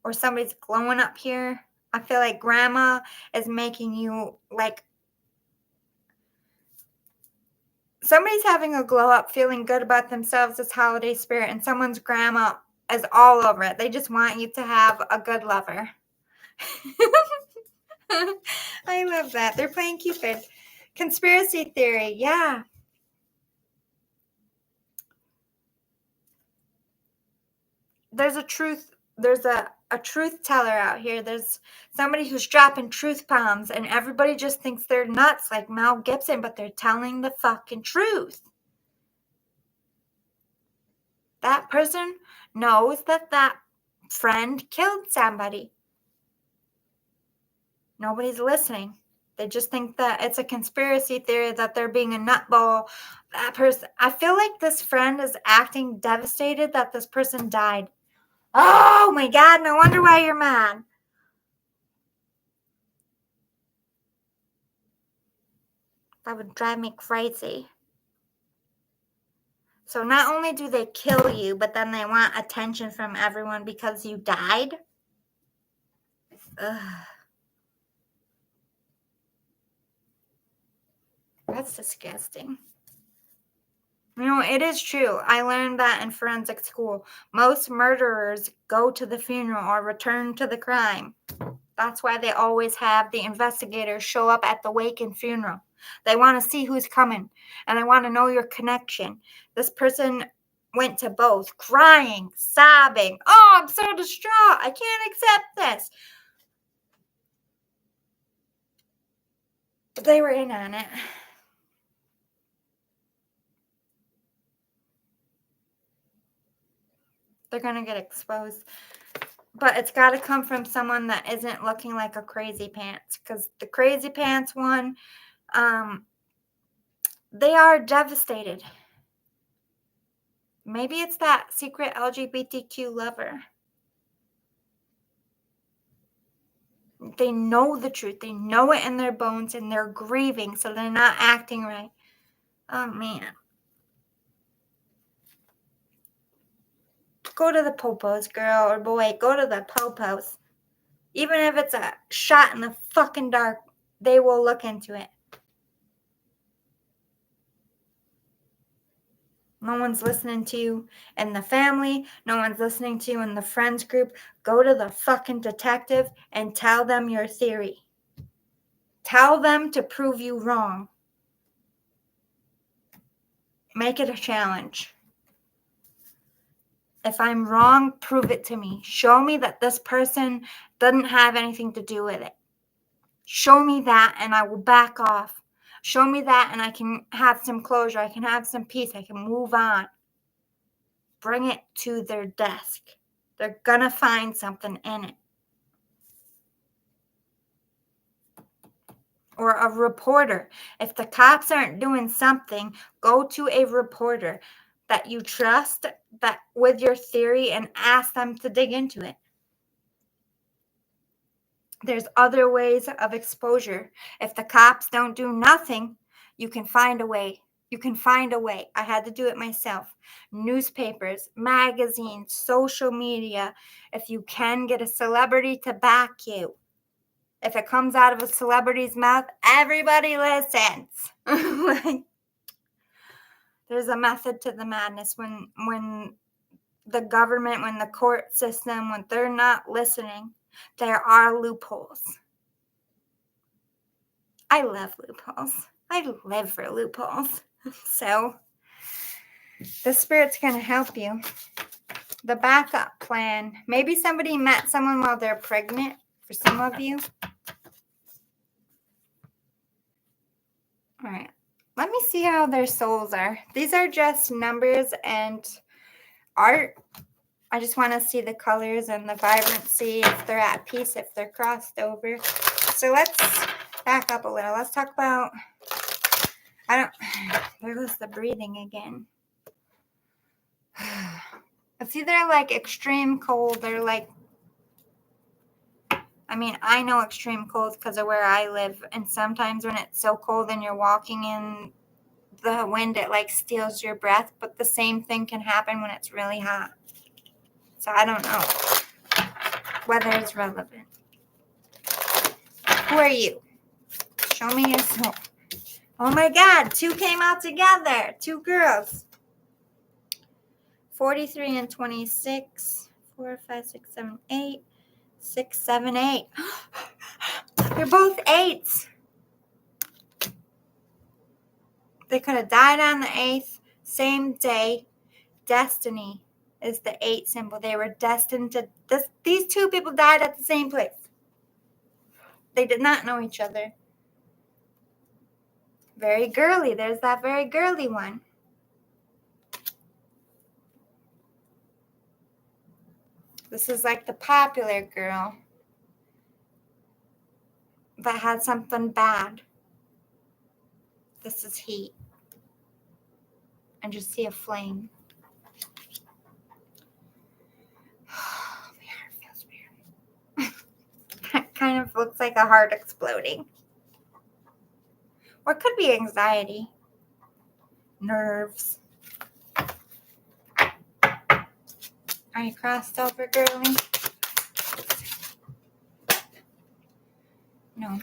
or somebody's glowing up here. I feel like grandma is making you like somebody's having a glow up, feeling good about themselves this holiday spirit, and someone's grandma is all over it. They just want you to have a good lover. I love that. They're playing Cupid. Conspiracy theory. Yeah. There's a truth teller out here. There's somebody who's dropping truth bombs, and everybody just thinks they're nuts like Mel Gibson, but they're telling the fucking truth. That person knows that friend killed somebody. Nobody's listening. They just think that it's a conspiracy theory, that they're being a nutball. That person, I feel like this friend is acting devastated that this person died. Oh my God, no wonder why you're mad. That would drive me crazy. So not only do they kill you, but then they want attention from everyone because you died? Ugh. That's disgusting. You know, it is true. I learned that in forensic school. Most murderers go to the funeral or return to the crime. That's why they always have the investigators show up at the wake and funeral. They want to see who's coming, and they want to know your connection. This person went to both, crying, sobbing. Oh, I'm so distraught. I can't accept this. But they were in on it. They're going to get exposed. But it's got to come from someone that isn't looking like a crazy pants. Because the crazy pants one, they are devastated. Maybe it's that secret LGBTQ lover. They know the truth. They know it in their bones, and they're grieving, so they're not acting right. Oh, man. Go to the popos, girl or boy. Go to the popos. Even if it's a shot in the fucking dark, they will look into it. No one's listening to you in the family. No one's listening to you in the friends group. Go to the fucking detective and tell them your theory. Tell them to prove you wrong. Make it a challenge. If I'm wrong, prove it to me. Show me that this person doesn't have anything to do with it. Show me that and I will back off. Show me that and I can have some closure. I can have some peace. I can move on. Bring it to their desk. They're gonna find something in it. Or a reporter. If the cops aren't doing something, go to a reporter that you trust, that with your theory, and ask them to dig into it. There's other ways of exposure. If the cops don't do nothing, you can find a way. You can find a way. I had to do it myself. Newspapers, magazines, social media. If you can get a celebrity to back you. If it comes out of a celebrity's mouth, everybody listens. Like, there's a method to the madness when the government, when the court system, when they're not listening, there are loopholes. I love loopholes. I live for loopholes. So the spirit's going to help you. The backup plan. Maybe somebody met someone while they're pregnant, for some of you. All right. Let me see how their souls are. These are just numbers and art. I just want to see the colors and the vibrancy, if they're at peace, if they're crossed over. So let's back up a little. Let's talk about, there goes the breathing again. It's either like extreme cold or like, I mean, I know extreme cold because of where I live. And sometimes when it's so cold and you're walking in the wind, it like steals your breath. But the same thing can happen when it's really hot. So I don't know whether it's relevant. Who are you? Show me yourself. Oh my God, 2 came out together. 2 girls. 43 and 26. 4, 5, 6, 7, 8. 6, 7, 8. They're both 8s. They could have died on the 8th, same day. Destiny is the 8 symbol. They were destined to this. These 2 people died at the same place. They did not know each other. Very girly. There's that very girly one. This is like the popular girl that had something bad. This is heat. And just see a flame. Oh, my heart feels weird. That kind of looks like a heart exploding. Or it could be anxiety. Nerves. Are you crossed over, girlie? No.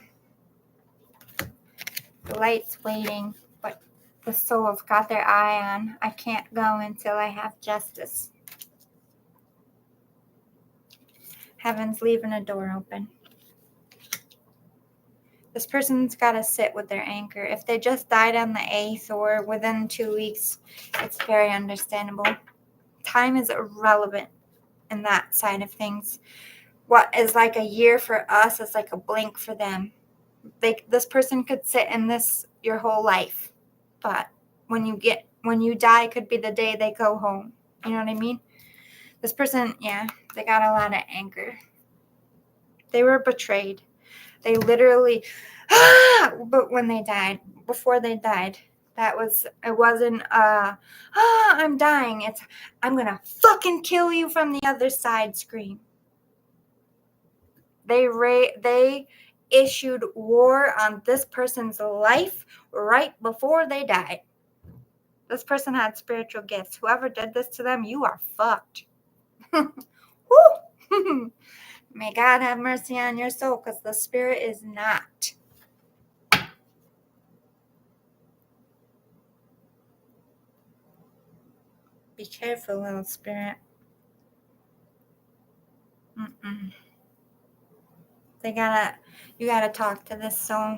The light's waiting, but the soul's got their eye on. I can't go until I have justice. Heaven's leaving a door open. This person's got to sit with their anger. If they just died on the 8th or within 2 weeks, it's very understandable. Time is irrelevant in that side of things. What is like a year for us is like a blink for them. This person could sit in this your whole life, but when you die could be the day they go home. You know what I mean? This person, yeah, they got a lot of anger. They were betrayed. They literally, but when they died, before they died, it wasn't, I'm dying. It's, I'm going to fucking kill you from the other side scream. They issued war on this person's life right before they died. This person had spiritual gifts. Whoever did this to them, you are fucked. Woo! May God have mercy on your soul, because the spirit is not. Be careful, little spirit. You gotta talk to this soul.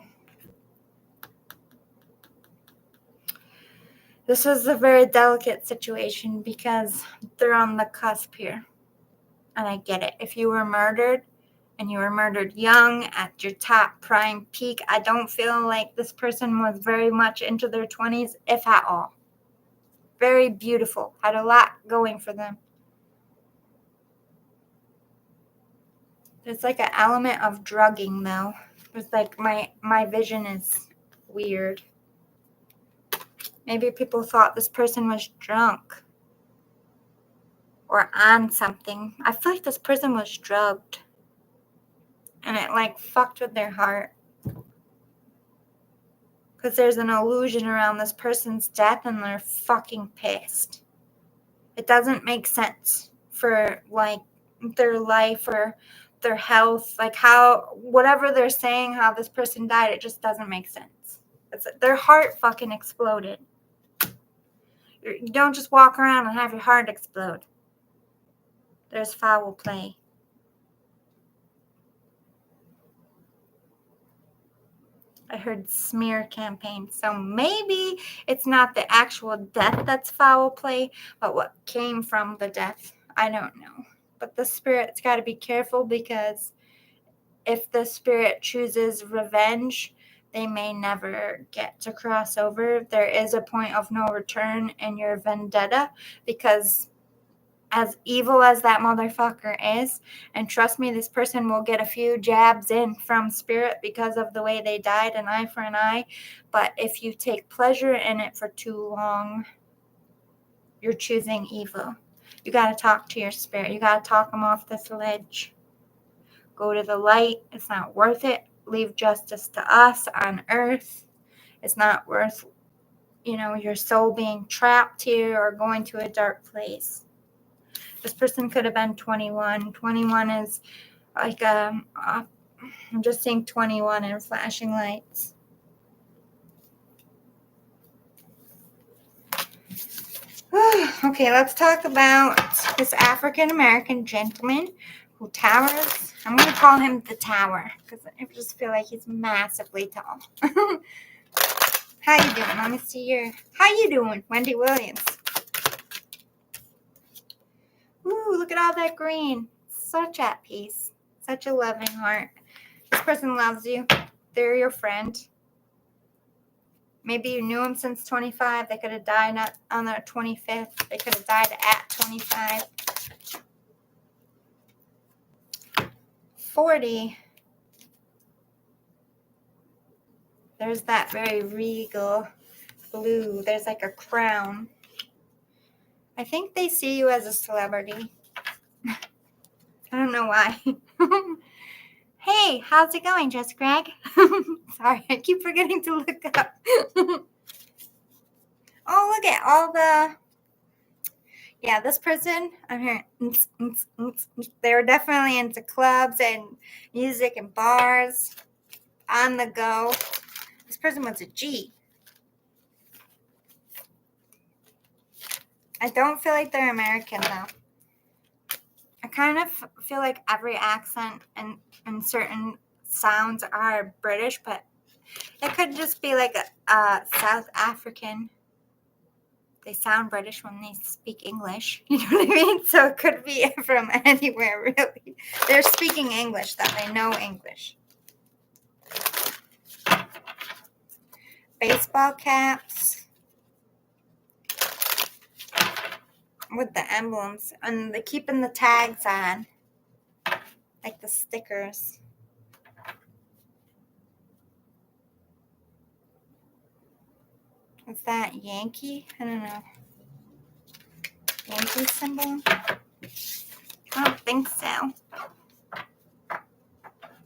This is a very delicate situation because they're on the cusp here. And I get it. If you were murdered and you were murdered young at your top prime peak, I don't feel like this person was very much into their 20s, if at all. Very beautiful. Had a lot going for them. There's like an element of drugging, though. It's like my vision is weird. Maybe people thought this person was drunk or on something. I feel like this person was drugged. And it like fucked with their heart. Because there's an illusion around this person's death and they're fucking pissed. It doesn't make sense for like their life or their health. Like how, whatever they're saying, how this person died, it just doesn't make sense. Their heart fucking exploded. You don't just walk around and have your heart explode. There's foul play. I heard smear campaign. So maybe it's not the actual death that's foul play, but what came from the death. I don't know. But the spirit's got to be careful, because if the spirit chooses revenge, they may never get to cross over. There is a point of no return in your vendetta, because as evil as that motherfucker is, and trust me, this person will get a few jabs in from spirit because of the way they died, an eye for an eye. But if you take pleasure in it for too long, you're choosing evil. You got to talk to your spirit. You got to talk them off this ledge. Go to the light. It's not worth it. Leave justice to us on earth. It's not worth, your soul being trapped here or going to a dark place. This person could have been 21. 21 is like, I'm just seeing 21 in flashing lights. Okay, let's talk about this African-American gentleman who towers. I'm going to call him the Tower because I just feel like he's massively tall. How you doing? Let me see how you doing, Wendy Williams? Ooh, look at all that green. Such at peace. Such a loving heart. This person loves you. They're your friend. Maybe you knew him since 25. They could have died on their 25th. They could have died at 25. 40. There's that very regal blue. There's like a crown. I think they see you as a celebrity. I don't know why. Hey, how's it going, Just Greg? Sorry, I keep forgetting to look up. Oh, look at all the... Yeah, this person, I'm hearing... They were definitely into clubs and music and bars. On the go. This person was a G. I don't feel like they're American, though. I kind of feel like every accent and certain sounds are British, but it could just be like a South African. They sound British when they speak English. You know what I mean? So it could be from anywhere, really. They're speaking English, though. They know English. Baseball caps. With the emblems. And they're keeping the tags on. Like the stickers. Is that Yankee? I don't know. Yankee symbol? I don't think so.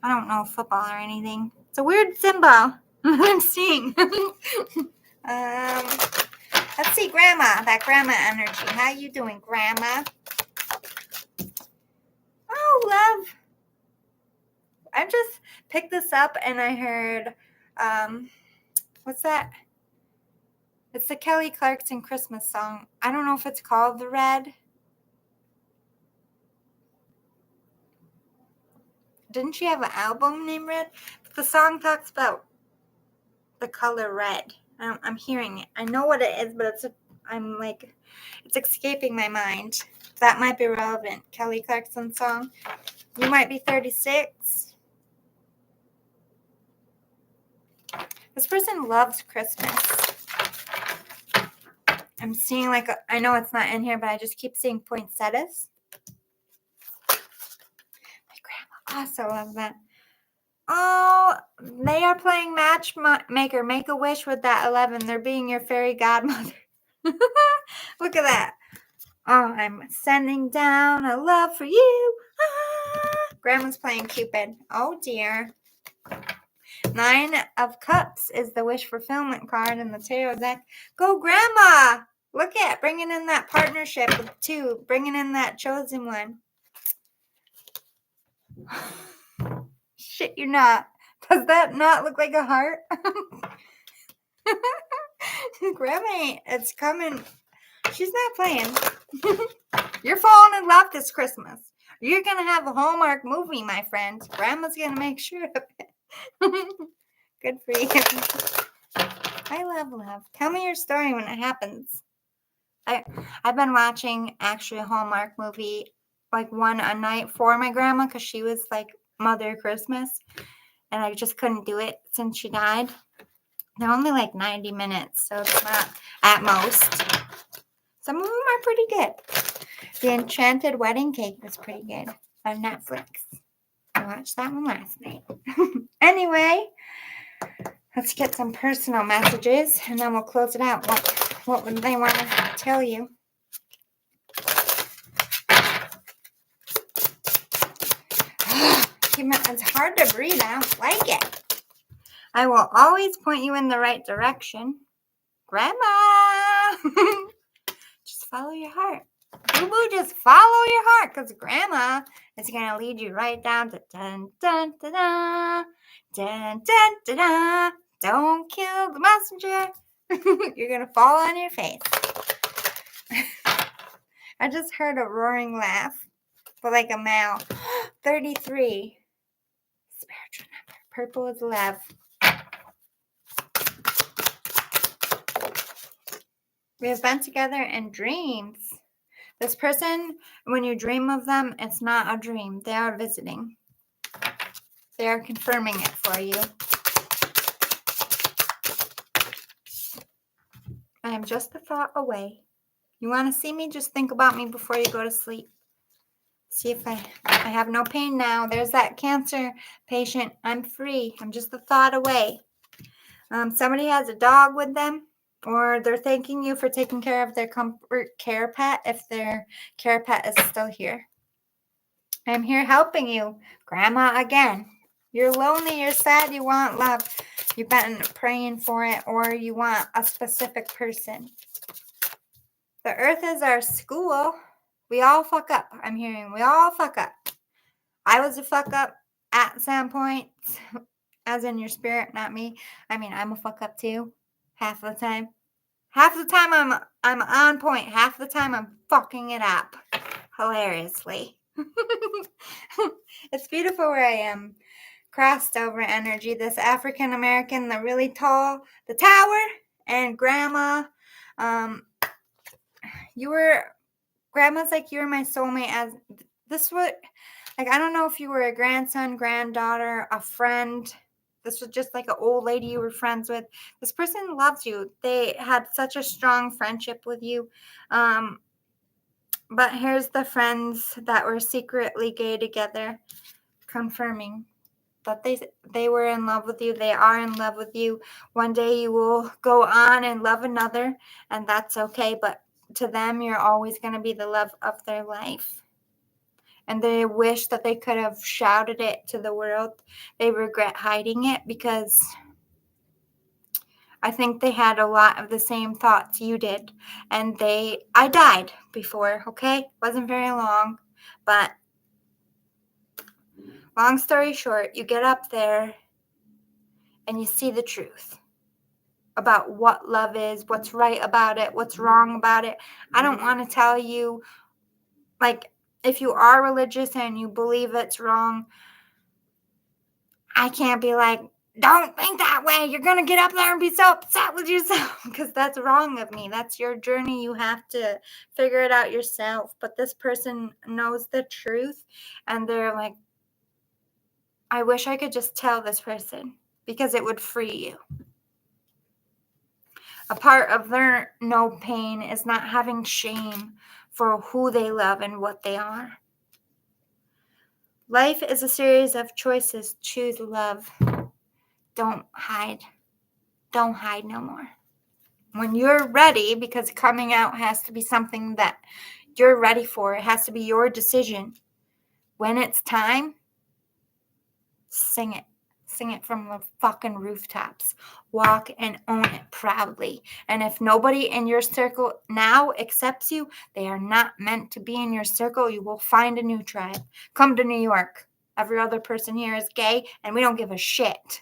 I don't know football or anything. It's a weird symbol. I'm seeing. Let's see, Grandma. That Grandma energy. How you doing, Grandma? Oh, love. I just picked this up and I heard, what's that? It's the Kelly Clarkson Christmas song. I don't know if it's called The Red. Didn't she have an album named Red? The song talks about the color red. I'm hearing it. I know what it is, but it's escaping my mind. That might be relevant. Kelly Clarkson song. You might be 36. This person loves Christmas. I'm seeing I know it's not in here, but I just keep seeing poinsettias. My grandma also loves that. Oh, they are playing Matchmaker. Make a wish with that 11. They're being your fairy godmother. Look at that. Oh, I'm sending down a love for you. Ah. Grandma's playing Cupid. Oh, dear. 9 of Cups is the wish fulfillment card in the tarot deck. Go, Grandma. Look at bringing in that partnership with 2. Bringing in that chosen one. Shit, you're not. Does that not look like a heart? Grandma ain't. It's coming. She's not playing. You're falling in love this Christmas. You're going to have a Hallmark movie, my friend. Grandma's going to make sure of it. Good for you. I love love. Tell me your story when it happens. I've been watching actually a Hallmark movie, one a night for my grandma because she was Mother Christmas. And I just couldn't do it since she died. They're only 90 minutes, so it's not at most. Some of them are pretty good. The Enchanted Wedding Cake was pretty good on Netflix. I watched that one last night. Anyway, let's get some personal messages and then we'll close it out. What would they want to tell you? It's hard to breathe. I don't like it. I will always point you in the right direction. Grandma! Just follow your heart. Boo-boo, just follow your heart because Grandma is going to lead you right down to dun, dun, dun, dun, dun, dun, dun, dun. Don't kill the messenger. You're going to fall on your face. I just heard a roaring laugh, but like a mouth. 33. Spiritual number. Purple is love. We have been together in dreams. This person, when you dream of them, it's not a dream. They are visiting. They are confirming it for you. I am just a thought away. You want to see me? Just think about me before you go to sleep. See if I have no pain now. There's that cancer patient. I'm free. I'm just a thought away. Somebody has a dog with them, or they're thanking you for taking care of their comfort care pet if their care pet is still here. I'm here helping you, Grandma, again. You're lonely, you're sad, you want love. You've been praying for it, or you want a specific person. The earth is our school. We all fuck up. I'm hearing we all fuck up. I was a fuck up at some point, as in your spirit, not me. I mean, I'm a fuck up too, half the time. Half the time I'm on point. Half the time I'm fucking it up, hilariously. It's beautiful where I am. Crossed over energy. This African American, the really tall, the tower, and Grandma. Grandma's like you were my soulmate. As this was like I don't know if you were a grandson, granddaughter, a friend. This was just like an old lady you were friends with. This person loves you. They had such a strong friendship with you. But here's the friends that were secretly gay together, confirming that they were in love with you. They are in love with you. One day you will go on and love another, and that's okay. But to them, you're always going to be the love of their life. And they wish that they could have shouted it to the world. They regret hiding it because I think they had a lot of the same thoughts you did. And I died before, okay? Wasn't very long. But long story short, you get up there and you see the truth about what love is, what's right about it, what's wrong about it. I don't want to tell you, like, if you are religious and you believe it's wrong, I can't be like, don't think that way. You're going to get up there and be so upset with yourself because that's wrong of me. That's your journey. You have to figure it out yourself. But this person knows the truth and they're like, I wish I could just tell this person because it would free you. A part of their no pain is not having shame for who they love and what they are. Life is a series of choices. Choose love. Don't hide. Don't hide no more. When you're ready, because coming out has to be something that you're ready for. It has to be your decision. When it's time, sing it. Sing it from the fucking rooftops. Walk and own it proudly. And if nobody in your circle now accepts you, they are not meant to be in your circle. You will find a new tribe. Come to New York. Every other person here is gay, and we don't give a shit.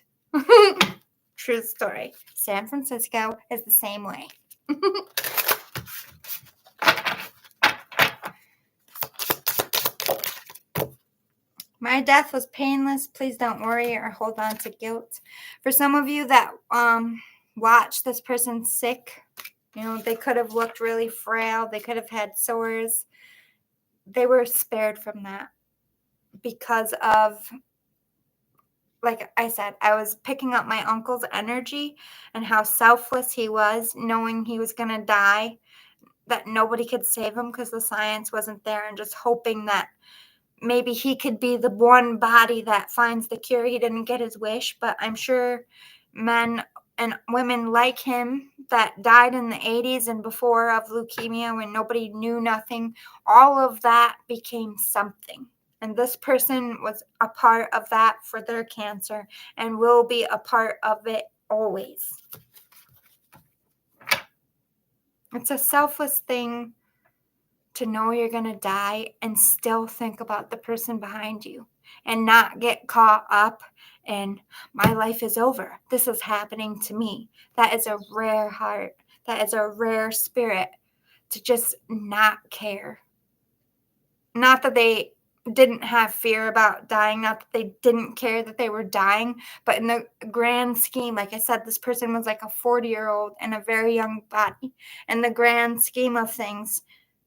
True story. San Francisco is the same way. My death was painless. Please don't worry or hold on to guilt. For some of you that watch this person sick, they could have looked really frail. They could have had sores. They were spared from that because of, like I said, I was picking up my uncle's energy and how selfless he was, knowing he was going to die. that nobody could save him because the science wasn't there, and just hoping that maybe he could be the one body that finds the cure. He didn't get his wish, but I'm sure men and women like him that died in the 80s and before of leukemia when nobody knew nothing, all of that became something. And this person was a part of that for their cancer and will be a part of it always. It's a selfless thing to know you're going to die and still think about the person behind you and not get caught up in my life is over. This is happening to me. That is a rare heart. That is a rare spirit to just not care. Not that they didn't have fear about dying, not that they didn't care that they were dying, but in the grand scheme, like I said, this person was like a 40-year-old in a very young body. In the grand scheme of things,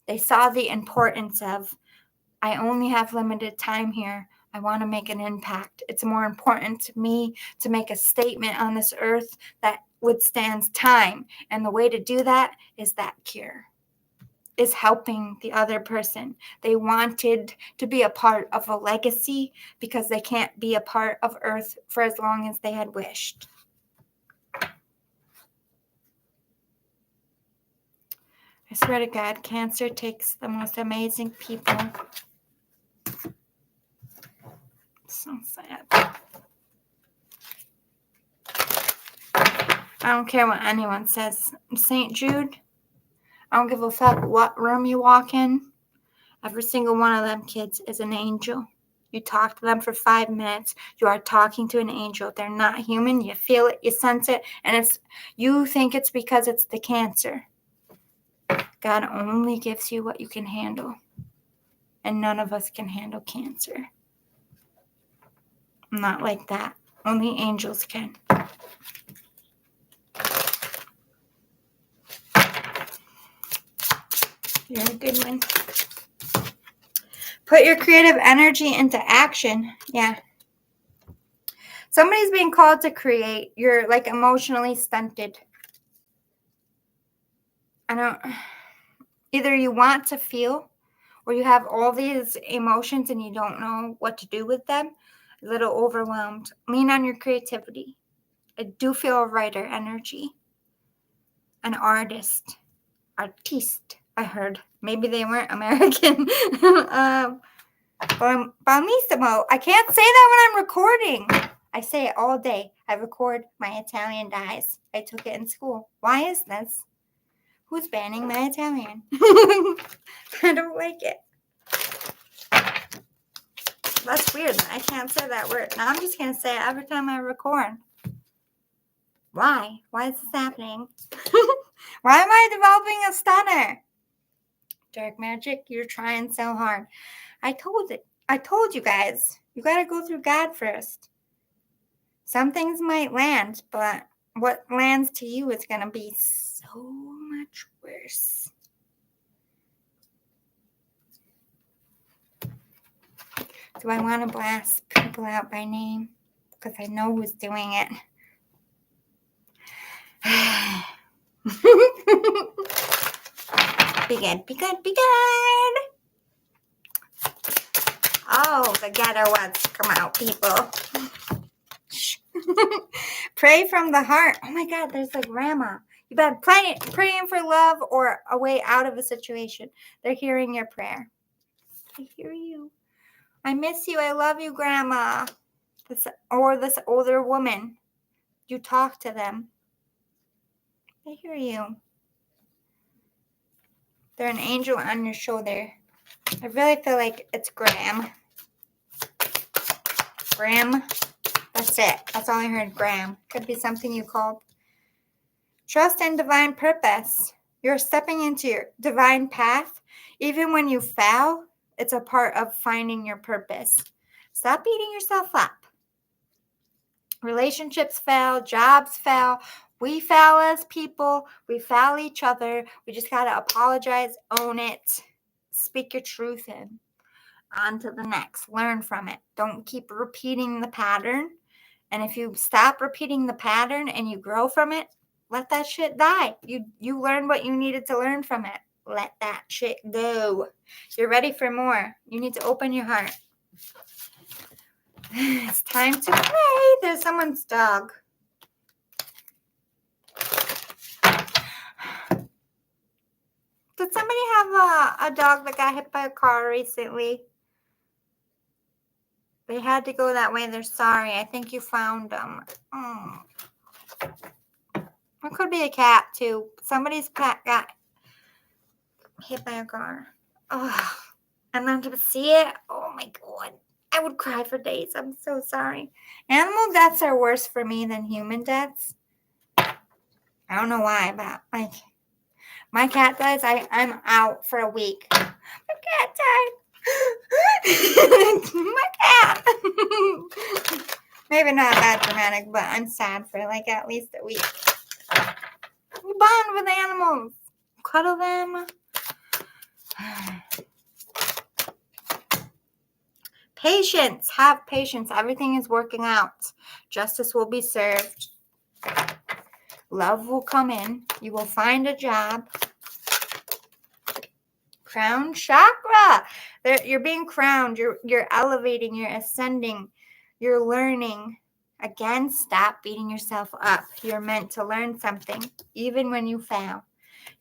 they saw the importance of, I only have limited time here. I want to make an impact. It's more important to me to make a statement on this earth that withstands time. And the way to do that is that cure, is helping the other person. They wanted to be a part of a legacy because they can't be a part of earth for as long as they had wished. I swear to God, cancer takes the most amazing people. So sad. I don't care what anyone says. St. Jude, I don't give a fuck what room you walk in. Every single one of them kids is an angel. You talk to them for 5 minutes. You are talking to an angel. They're not human. You feel it. You sense it. And you think it's because it's the cancer. God only gives you what you can handle. And none of us can handle cancer. Not like that. Only angels can. You're a good one. Put your creative energy into action. Yeah. Somebody's being called to create. You're like emotionally stunted. Either you want to feel or you have all these emotions and you don't know what to do with them. A little overwhelmed. Lean on your creativity. I do feel a writer energy. An artist. Artiste, I heard. Maybe they weren't American. Bellissimo. I can't say that when I'm recording. I say it all day. I record my Italian dies. I took it in school. Why is this? Who's banning my Italian? I don't like it. That's weird. I can't say that word. Now I'm just going to say it every time I record. Why? Why is this happening? Why am I developing a stutter? Dark magic, you're trying so hard. I told you guys. You got to go through God first. Some things might land, but what lands to you is going to be so much worse. Do I want to blast people out by name? Because I know who's doing it. Be good, be good, be good. Oh, the ghetto ones. Come out, people. Pray from the heart. Oh my God, there's like grandma. You've been praying for love or a way out of a situation. They're hearing your prayer. I hear you. I miss you. I love you, grandma. This older woman. You talk to them. I hear you. They're an angel on your shoulder. I really feel like it's Graham. Graham. That's it. That's all I heard. Graham. Could be something you called. Trust in divine purpose. You're stepping into your divine path. Even when you fail, it's a part of finding your purpose. Stop beating yourself up. Relationships fail. Jobs fail. We fail as people. We fail each other. We just got to apologize, own it, speak your truth in. On to the next. Learn from it. Don't keep repeating the pattern. And if you stop repeating the pattern and you grow from it, let that shit die. You learned what you needed to learn from it. let that shit go. You're ready for more. You need to open your heart. It's time to play. There's someone's dog. Did somebody have a dog that got hit by a car recently? They had to go that way. They're sorry. I think you found them. It could be a cat, too. Somebody's cat got hit by a car. Oh, and then to see it, oh my God. I would cry for days. I'm so sorry. Animal deaths are worse for me than human deaths. I don't know why, but like my cat dies, I'm out for a week. My cat died. My cat. Maybe not that dramatic, but I'm sad for like at least a week. We bond with animals. Cuddle them. Patience. Have patience. Everything is working out. Justice will be served. Love will come in. You will find a job. Crown chakra. You're being crowned. You're elevating. You're ascending. You're learning. Again, stop beating yourself up. You're meant to learn something, even when you fail.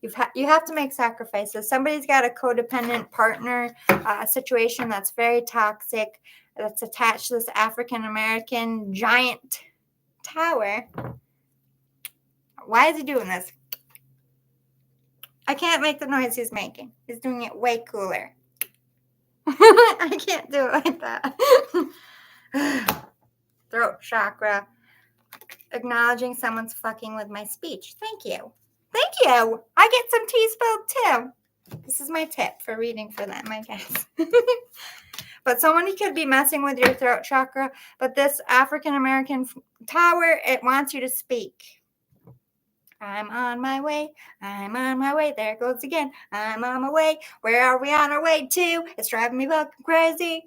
You have to make sacrifices. Somebody's got a codependent partner, a situation that's very toxic, that's attached to this African-American giant tower. Why is he doing this? I can't make the noise he's making. He's doing it way cooler. I can't do it like that. Throat chakra. Acknowledging someone's fucking with my speech. Thank you. Thank you. I get some tea spilled too. This is my tip for reading for them, I guess. But somebody could be messing with your throat chakra. But this African-American tower, it wants you to speak. I'm on my way. I'm on my way. There it goes again. I'm on my way. Where are we on our way to? It's driving me fucking crazy.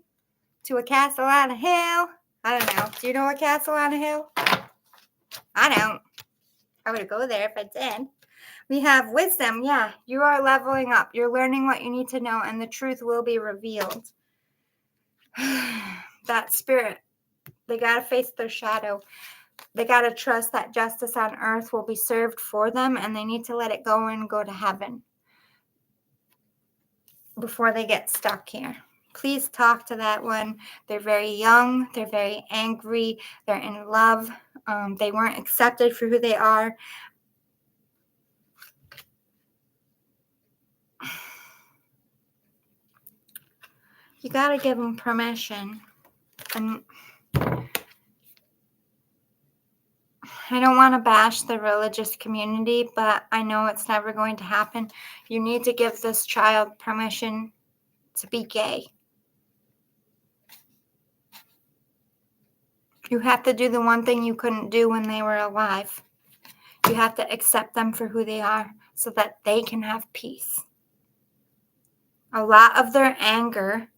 To a castle on a hill. I don't know. Do you know a castle on a hill? I don't. I would go there if I did. We have wisdom. Yeah, you are leveling up. You're learning what you need to know, and the truth will be revealed. That spirit, they got to face their shadow. They got to trust that justice on earth will be served for them, and they need to let it go and go to heaven before they get stuck here. Please talk to that one. They're very young. They're very angry. They're in love. They weren't accepted for who they are. You got to give them permission. And I don't want to bash the religious community, but I know it's never going to happen. You need to give this child permission to be gay. You have to do the one thing you couldn't do when they were alive. You have to accept them for who they are so that they can have peace. A lot of their anger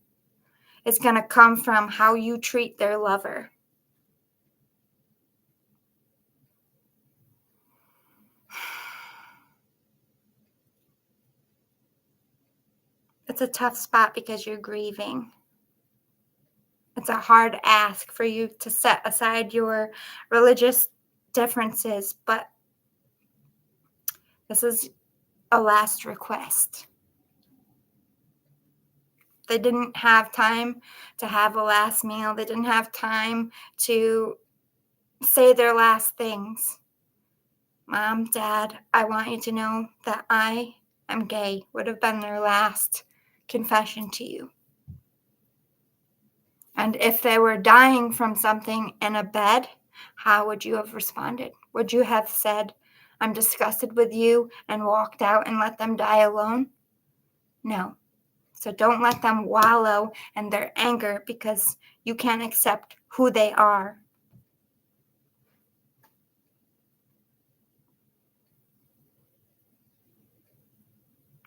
is going to come from how you treat their lover. It's a tough spot because you're grieving. It's a hard ask for you to set aside your religious differences, but this is a last request. They didn't have time to have a last meal. They didn't have time to say their last things. Mom, Dad, I want you to know that I am gay would have been their last confession to you. And if they were dying from something in a bed, how would you have responded? Would you have said, I'm disgusted with you, and walked out and let them die alone? No. So don't let them wallow in their anger because you can't accept who they are.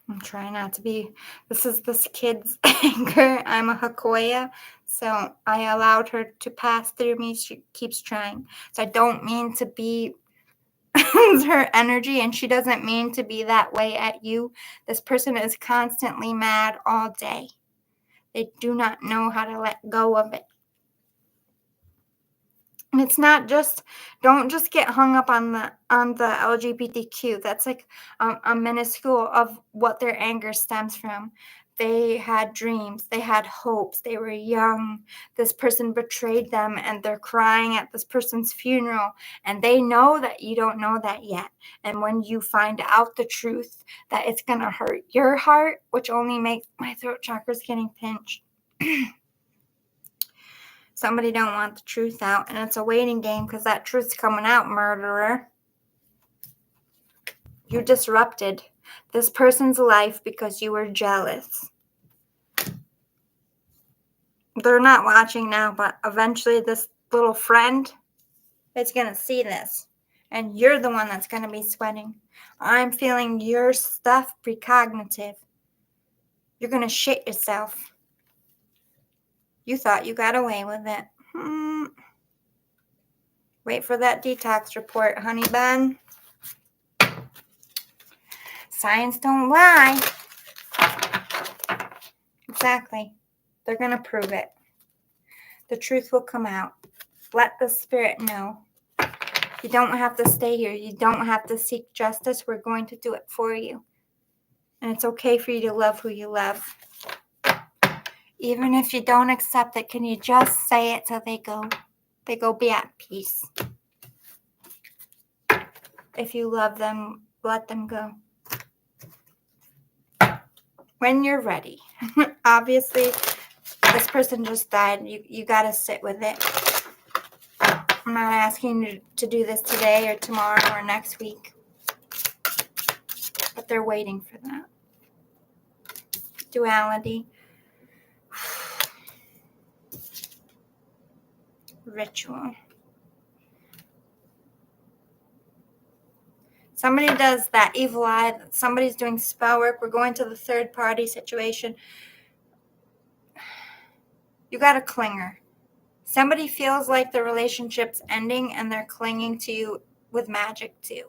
I'm trying not to be, this is this kid's anger. I'm a Hakoya, so I allowed her to pass through me. She keeps trying. So I don't mean to be her energy, and she doesn't mean to be that way at you. This person is constantly mad all day. They do not know how to let go of it. And it's not just, don't just get hung up on the LGBTQ. That's like a minuscule of what their anger stems from. They had dreams, they had hopes, they were young. This person betrayed them and they're crying at this person's funeral, and they know that you don't know that yet. And when you find out the truth, that it's gonna hurt your heart, which only makes my throat chakras getting pinched. Somebody don't want the truth out, and it's a waiting game because that truth's coming out, murderer. You disrupted this person's life because you were jealous. They're not watching now, but eventually this little friend is going to see this, and you're the one that's going to be sweating. I'm feeling your stuff precognitive. You're going to shit yourself. You thought you got away with it. Wait for that detox report, honey bun. Science don't lie. Exactly. They're going to prove it. The truth will come out. Let the spirit know. You don't have to stay here. You don't have to seek justice. We're going to do it for you. And it's okay for you to love who you love. Even if you don't accept it, can you just say it so they go be at peace? If you love them, let them go. When you're ready. Obviously, this person just died. You got to sit with it. I'm not asking you to do this today or tomorrow or next week. But they're waiting for that. Duality. Ritual. Somebody does that evil eye. Somebody's doing spell work. We're going to the third party situation. You got a clinger. Somebody feels like the relationship's ending and they're clinging to you with magic too.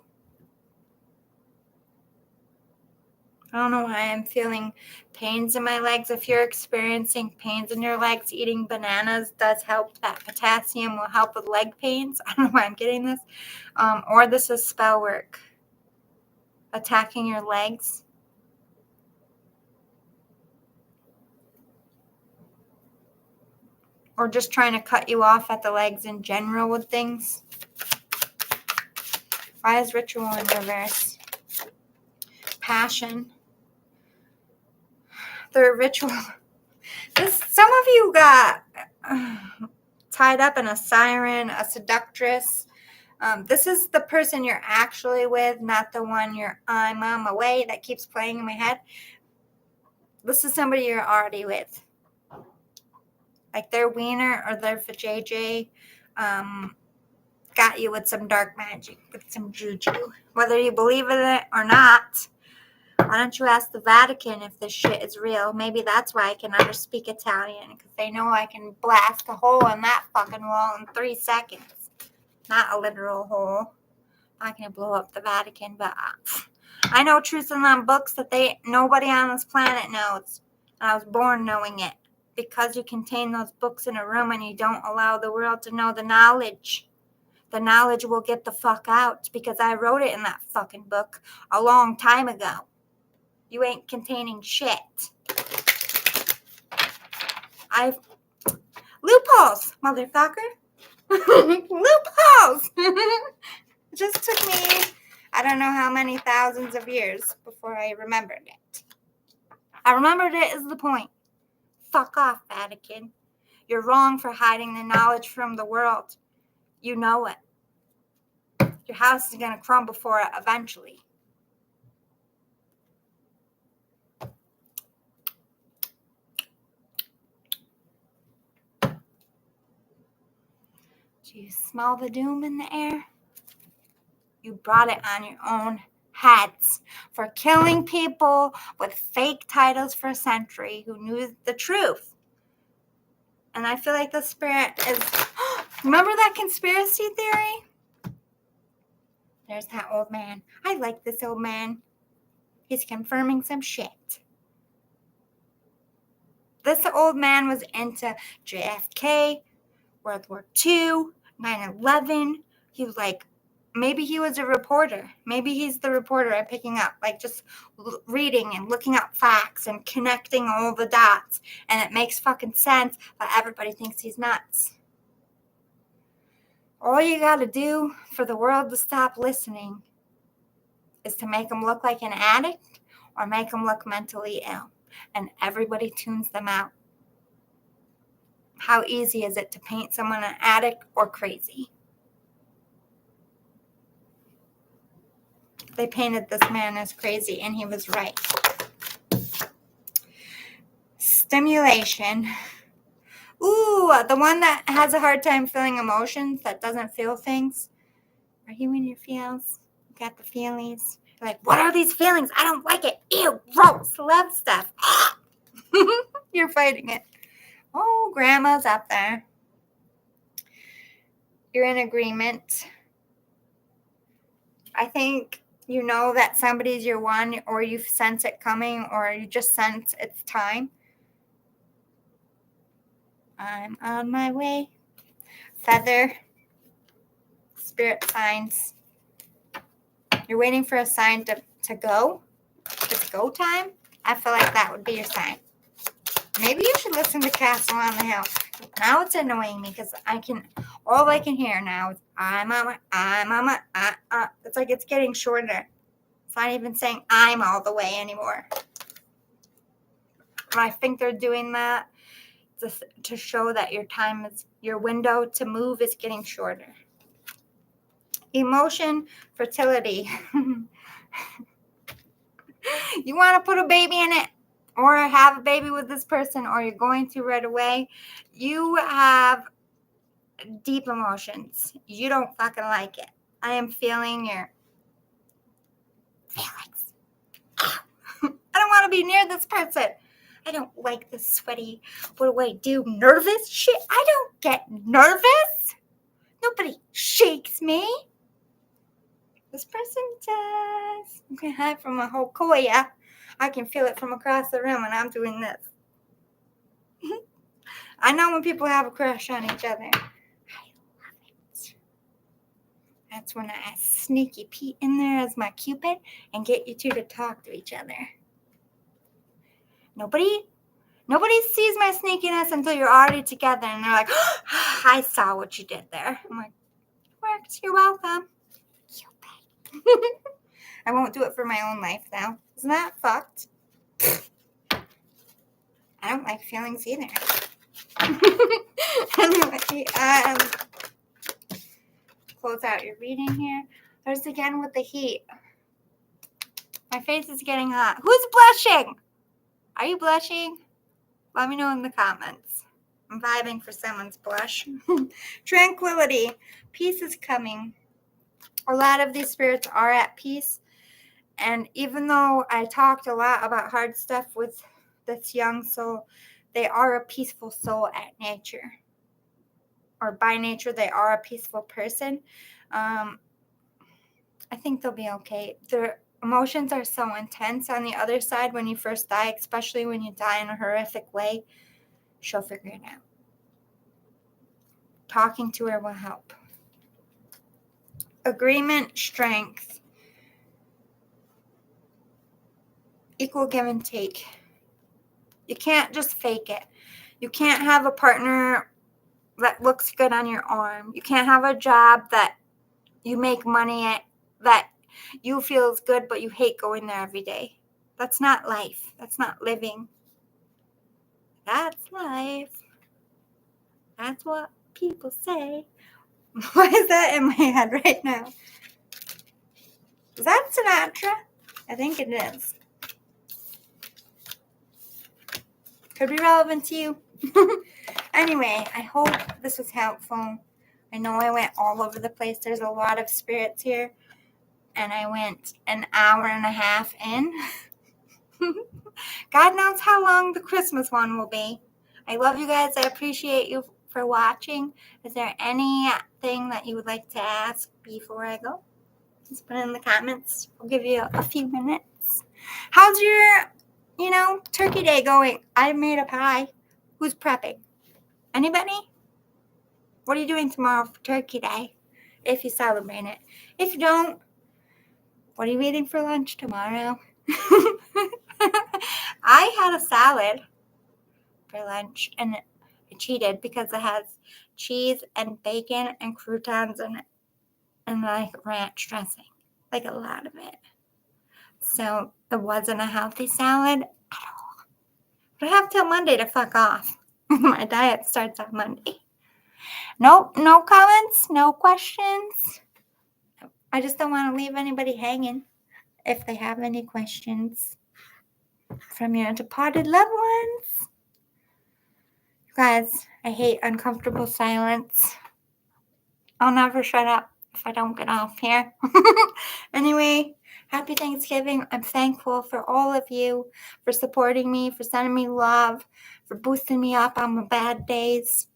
I don't know why I'm feeling pains in my legs. If you're experiencing pains in your legs, eating bananas does help. That potassium will help with leg pains. I don't know why I'm getting this. Or this is spell work. Attacking your legs. Or just trying to cut you off at the legs in general with things. Why is ritual in reverse? Passion. The ritual. Some of you got tied up in a siren, a seductress. This is the person you're actually with, not the one I'm on my way that keeps playing in my head. This is somebody you're already with. Like their wiener or their vajayjay got you with some dark magic, with some juju. Whether you believe in it or not, why don't you ask the Vatican if this shit is real? Maybe that's why I can never speak Italian, because they know I can blast a hole in that fucking wall in 3 seconds. Not a literal hole. I'm not going to blow up the Vatican, but I know truths in them books that nobody on this planet knows. And I was born knowing it. Because you contain those books in a room and you don't allow the world to know the knowledge will get the fuck out, because I wrote it in that fucking book a long time ago. You ain't containing shit. Loopholes, motherfucker. Loopholes. It just took me, I don't know how many thousands of years before I remembered it. I remembered it is the point. Fuck off, Vatican. You're wrong for hiding the knowledge from the world. You know it. Your house is going to crumble for it eventually. Do you smell the doom in the air? You brought it on your own heads for killing people with fake titles for a century who knew the truth. And I feel like the spirit is... Remember that conspiracy theory? There's that old man. I like this old man. He's confirming some shit. This old man was into JFK, World War II, 9/11. He was like, maybe he was a reporter. Maybe he's the reporter I'm picking up, like just reading and looking up facts and connecting all the dots. And it makes fucking sense, but everybody thinks he's nuts. All you gotta do for the world to stop listening is to make them look like an addict or make them look mentally ill. And everybody tunes them out. How easy is it to paint someone an addict or crazy? They painted this man as crazy, and he was right. Stimulation. Ooh, the one that has a hard time feeling emotions, that doesn't feel things. Are you in your feels? You got the feelies? You're like, what are these feelings? I don't like it. Ew, gross. Love stuff. You're fighting it. Oh, grandma's up there. You're in agreement. I think you know that somebody's your one, or you sense it coming, or you just sense it's time. I'm on my way. Feather. Spirit signs. You're waiting for a sign to go. It's go time. I feel like that would be your sign. Maybe you should listen to Castle on the Hill. Now it's annoying me because all I can hear now is I'm on my, it's like it's getting shorter. It's not even saying I'm all the way anymore. And I think they're doing that to show that your window to move is getting shorter. Emotion, fertility. You want to put a baby in it, or have a baby with this person, or you're going to right away. You have deep emotions. You don't fucking like it. I am feeling your feelings. I don't want to be near this person. I don't like this sweaty, what do I do, nervous shit? I don't get nervous. Nobody shakes me. This person does. I'm going to hide from a whole koya. I can feel it from across the room, and I'm doing this. I know when people have a crush on each other. I love it. That's when I sneaky Pete in there as my Cupid and get you two to talk to each other. Nobody sees my sneakiness until you're already together, and they're like, oh, I saw what you did there. I'm like, works. You're welcome. Cupid. I won't do it for my own life, though. Isn't that fucked? I don't like feelings either. Anyway, close out your reading here. There's again with the heat. My face is getting hot. Who's blushing? Are you blushing? Let me know in the comments. I'm vibing for someone's blush. Tranquility. Peace is coming. A lot of these spirits are at peace. And even though I talked a lot about hard stuff with this young soul, they are a peaceful soul at nature. Or by nature, they are a peaceful person. I think they'll be okay. Their emotions are so intense on the other side when you first die, especially when you die in a horrific way. She'll figure it out. Talking to her will help. Agreement, strength. Equal give and take. You can't just fake it. You can't have a partner that looks good on your arm. You can't have a job that you make money at, that you feel is good, but you hate going there every day. That's not life. That's not living. That's life. That's what people say. Why is that in my head right now? Is that Sinatra? I think it is. Could be relevant to you. Anyway, I hope this was helpful. I know I went all over the place. There's a lot of spirits here. And I went an hour and a half in. God knows how long the Christmas one will be. I love you guys. I appreciate you for watching. Is there anything that you would like to ask before I go? Just put it in the comments. I'll give you a few minutes. How's your, turkey day going? I made a pie. Who's prepping? Anybody? What are you doing tomorrow for turkey day? If you celebrate it. If you don't, what are you eating for lunch tomorrow? I had a salad for lunch, and I cheated because it has cheese and bacon and croutons in it, and like ranch dressing, like a lot of it. So it wasn't a healthy salad at all. But I have till Monday to fuck off. My diet starts on Monday. Nope, no comments, no questions. I just don't want to leave anybody hanging if they have any questions from your departed loved ones. Guys, I hate uncomfortable silence. I'll never shut up if I don't get off here. Anyway, happy Thanksgiving. I'm thankful for all of you, for supporting me, for sending me love, for boosting me up on my bad days.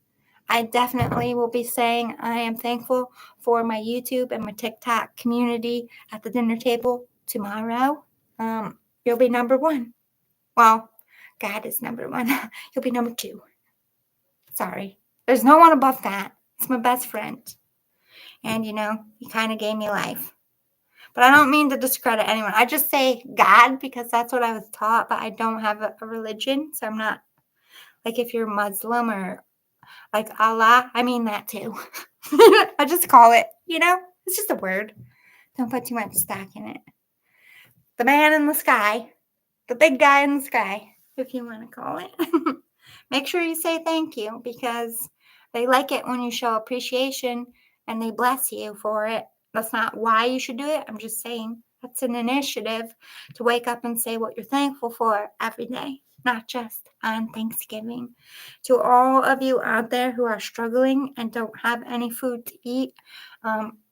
I definitely will be saying I am thankful for my YouTube and my TikTok community at the dinner table tomorrow. You'll be number one. Well, God is number one. You'll be number two. Sorry. There's no one above that. It's my best friend. And, he kind of gave me life. But I don't mean to discredit anyone. I just say God because that's what I was taught, but I don't have a religion. So I'm not, like if you're Muslim or like Allah, I mean that too. I just call it, it's just a word. Don't put too much stock in it. The man in the sky, the big guy in the sky, if you want to call it. Make sure you say thank you because they like it when you show appreciation and they bless you for it. That's not why you should do it. I'm just saying that's an initiative to wake up and say what you're thankful for every day, not just on Thanksgiving. To all of you out there who are struggling and don't have any food to eat,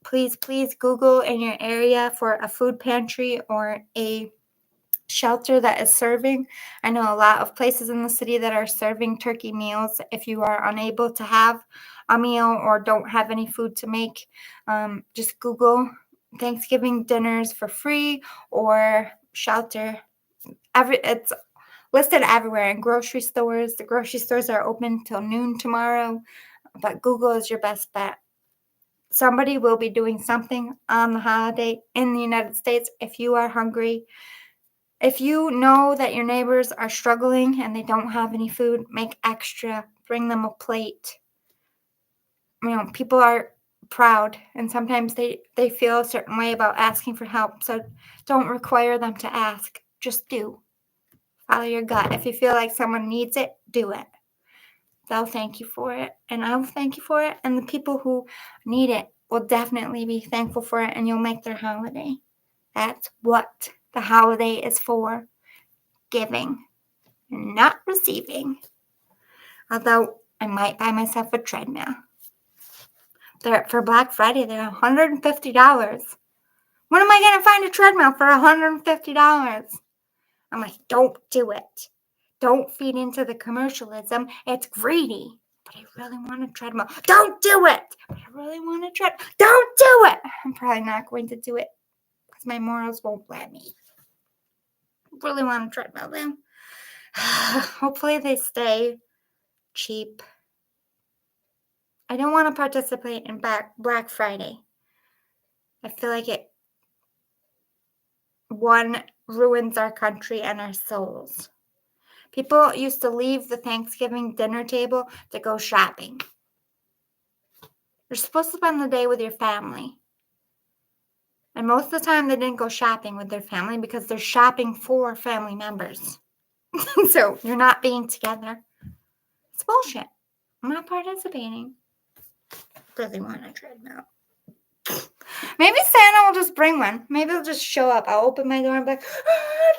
please Google in your area for a food pantry or a shelter that is serving. I know a lot of places in the city that are serving turkey meals. If you are unable to have a meal or don't have any food to make, just Google Thanksgiving dinners for free or shelter. It's listed everywhere in grocery stores. The grocery stores are open till noon tomorrow, but Google is your best bet. Somebody will be doing something on the holiday in the United States if you are hungry. If you know that your neighbors are struggling and they don't have any food, make extra, bring them a plate. People are proud and sometimes they feel a certain way about asking for help. So don't require them to ask. Just do. Follow your gut. If you feel like someone needs it, do it. They'll thank you for it and I will thank you for it. And the people who need it will definitely be thankful for it and you'll make their holiday. That's what the holiday is for. Giving, not receiving. Although I might buy myself a treadmill. For Black Friday, they're $150. When am I going to find a treadmill for $150? I'm like, don't do it. Don't feed into the commercialism. It's greedy. But I really want a treadmill. Don't do it. But I really want a treadmill. Don't do it. I'm probably not going to do it because my morals won't let me. I really want a treadmill though. Hopefully they stay cheap. I don't want to participate in Black Friday. I feel like it ruins our country and our souls. People used to leave the Thanksgiving dinner table to go shopping. You're supposed to spend the day with your family. And most of the time they didn't go shopping with their family because they're shopping for family members. So you're not being together. It's bullshit. I'm not participating. Really want a treadmill. Maybe Santa will just bring one. Maybe he'll just show up. I'll open my door and be like,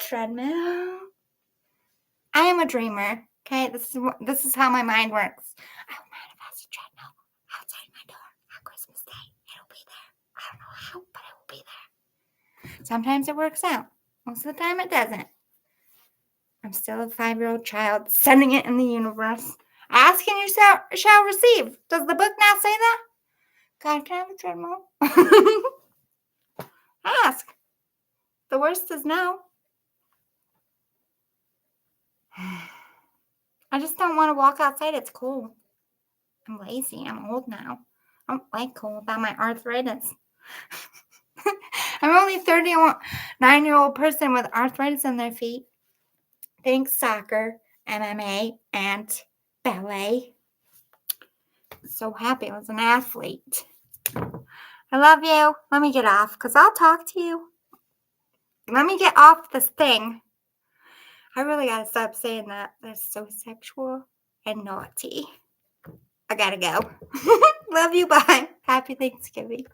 treadmill. I am a dreamer. Okay, this is how my mind works. I will manifest a treadmill outside my door on Christmas Day. It'll be there. I don't know how, but it will be there. Sometimes it works out. Most of the time it doesn't. I'm still a 5-year-old child sending it in the universe. Ask and you shall receive. Does the book not say that? God, can I have a treadmill? Ask. The worst is no. I just don't want to walk outside. It's cold. I'm lazy. I'm old now. I don't like cold about my arthritis. I'm only 39-year-old person with arthritis in their feet. Thanks, soccer, MMA, and ballet. So happy I was an athlete. I love you. Let me get off because I'll talk to you. Let me get off this thing. I really got to stop saying that. That's so sexual and naughty. I got to go. Love you. Bye. Happy Thanksgiving.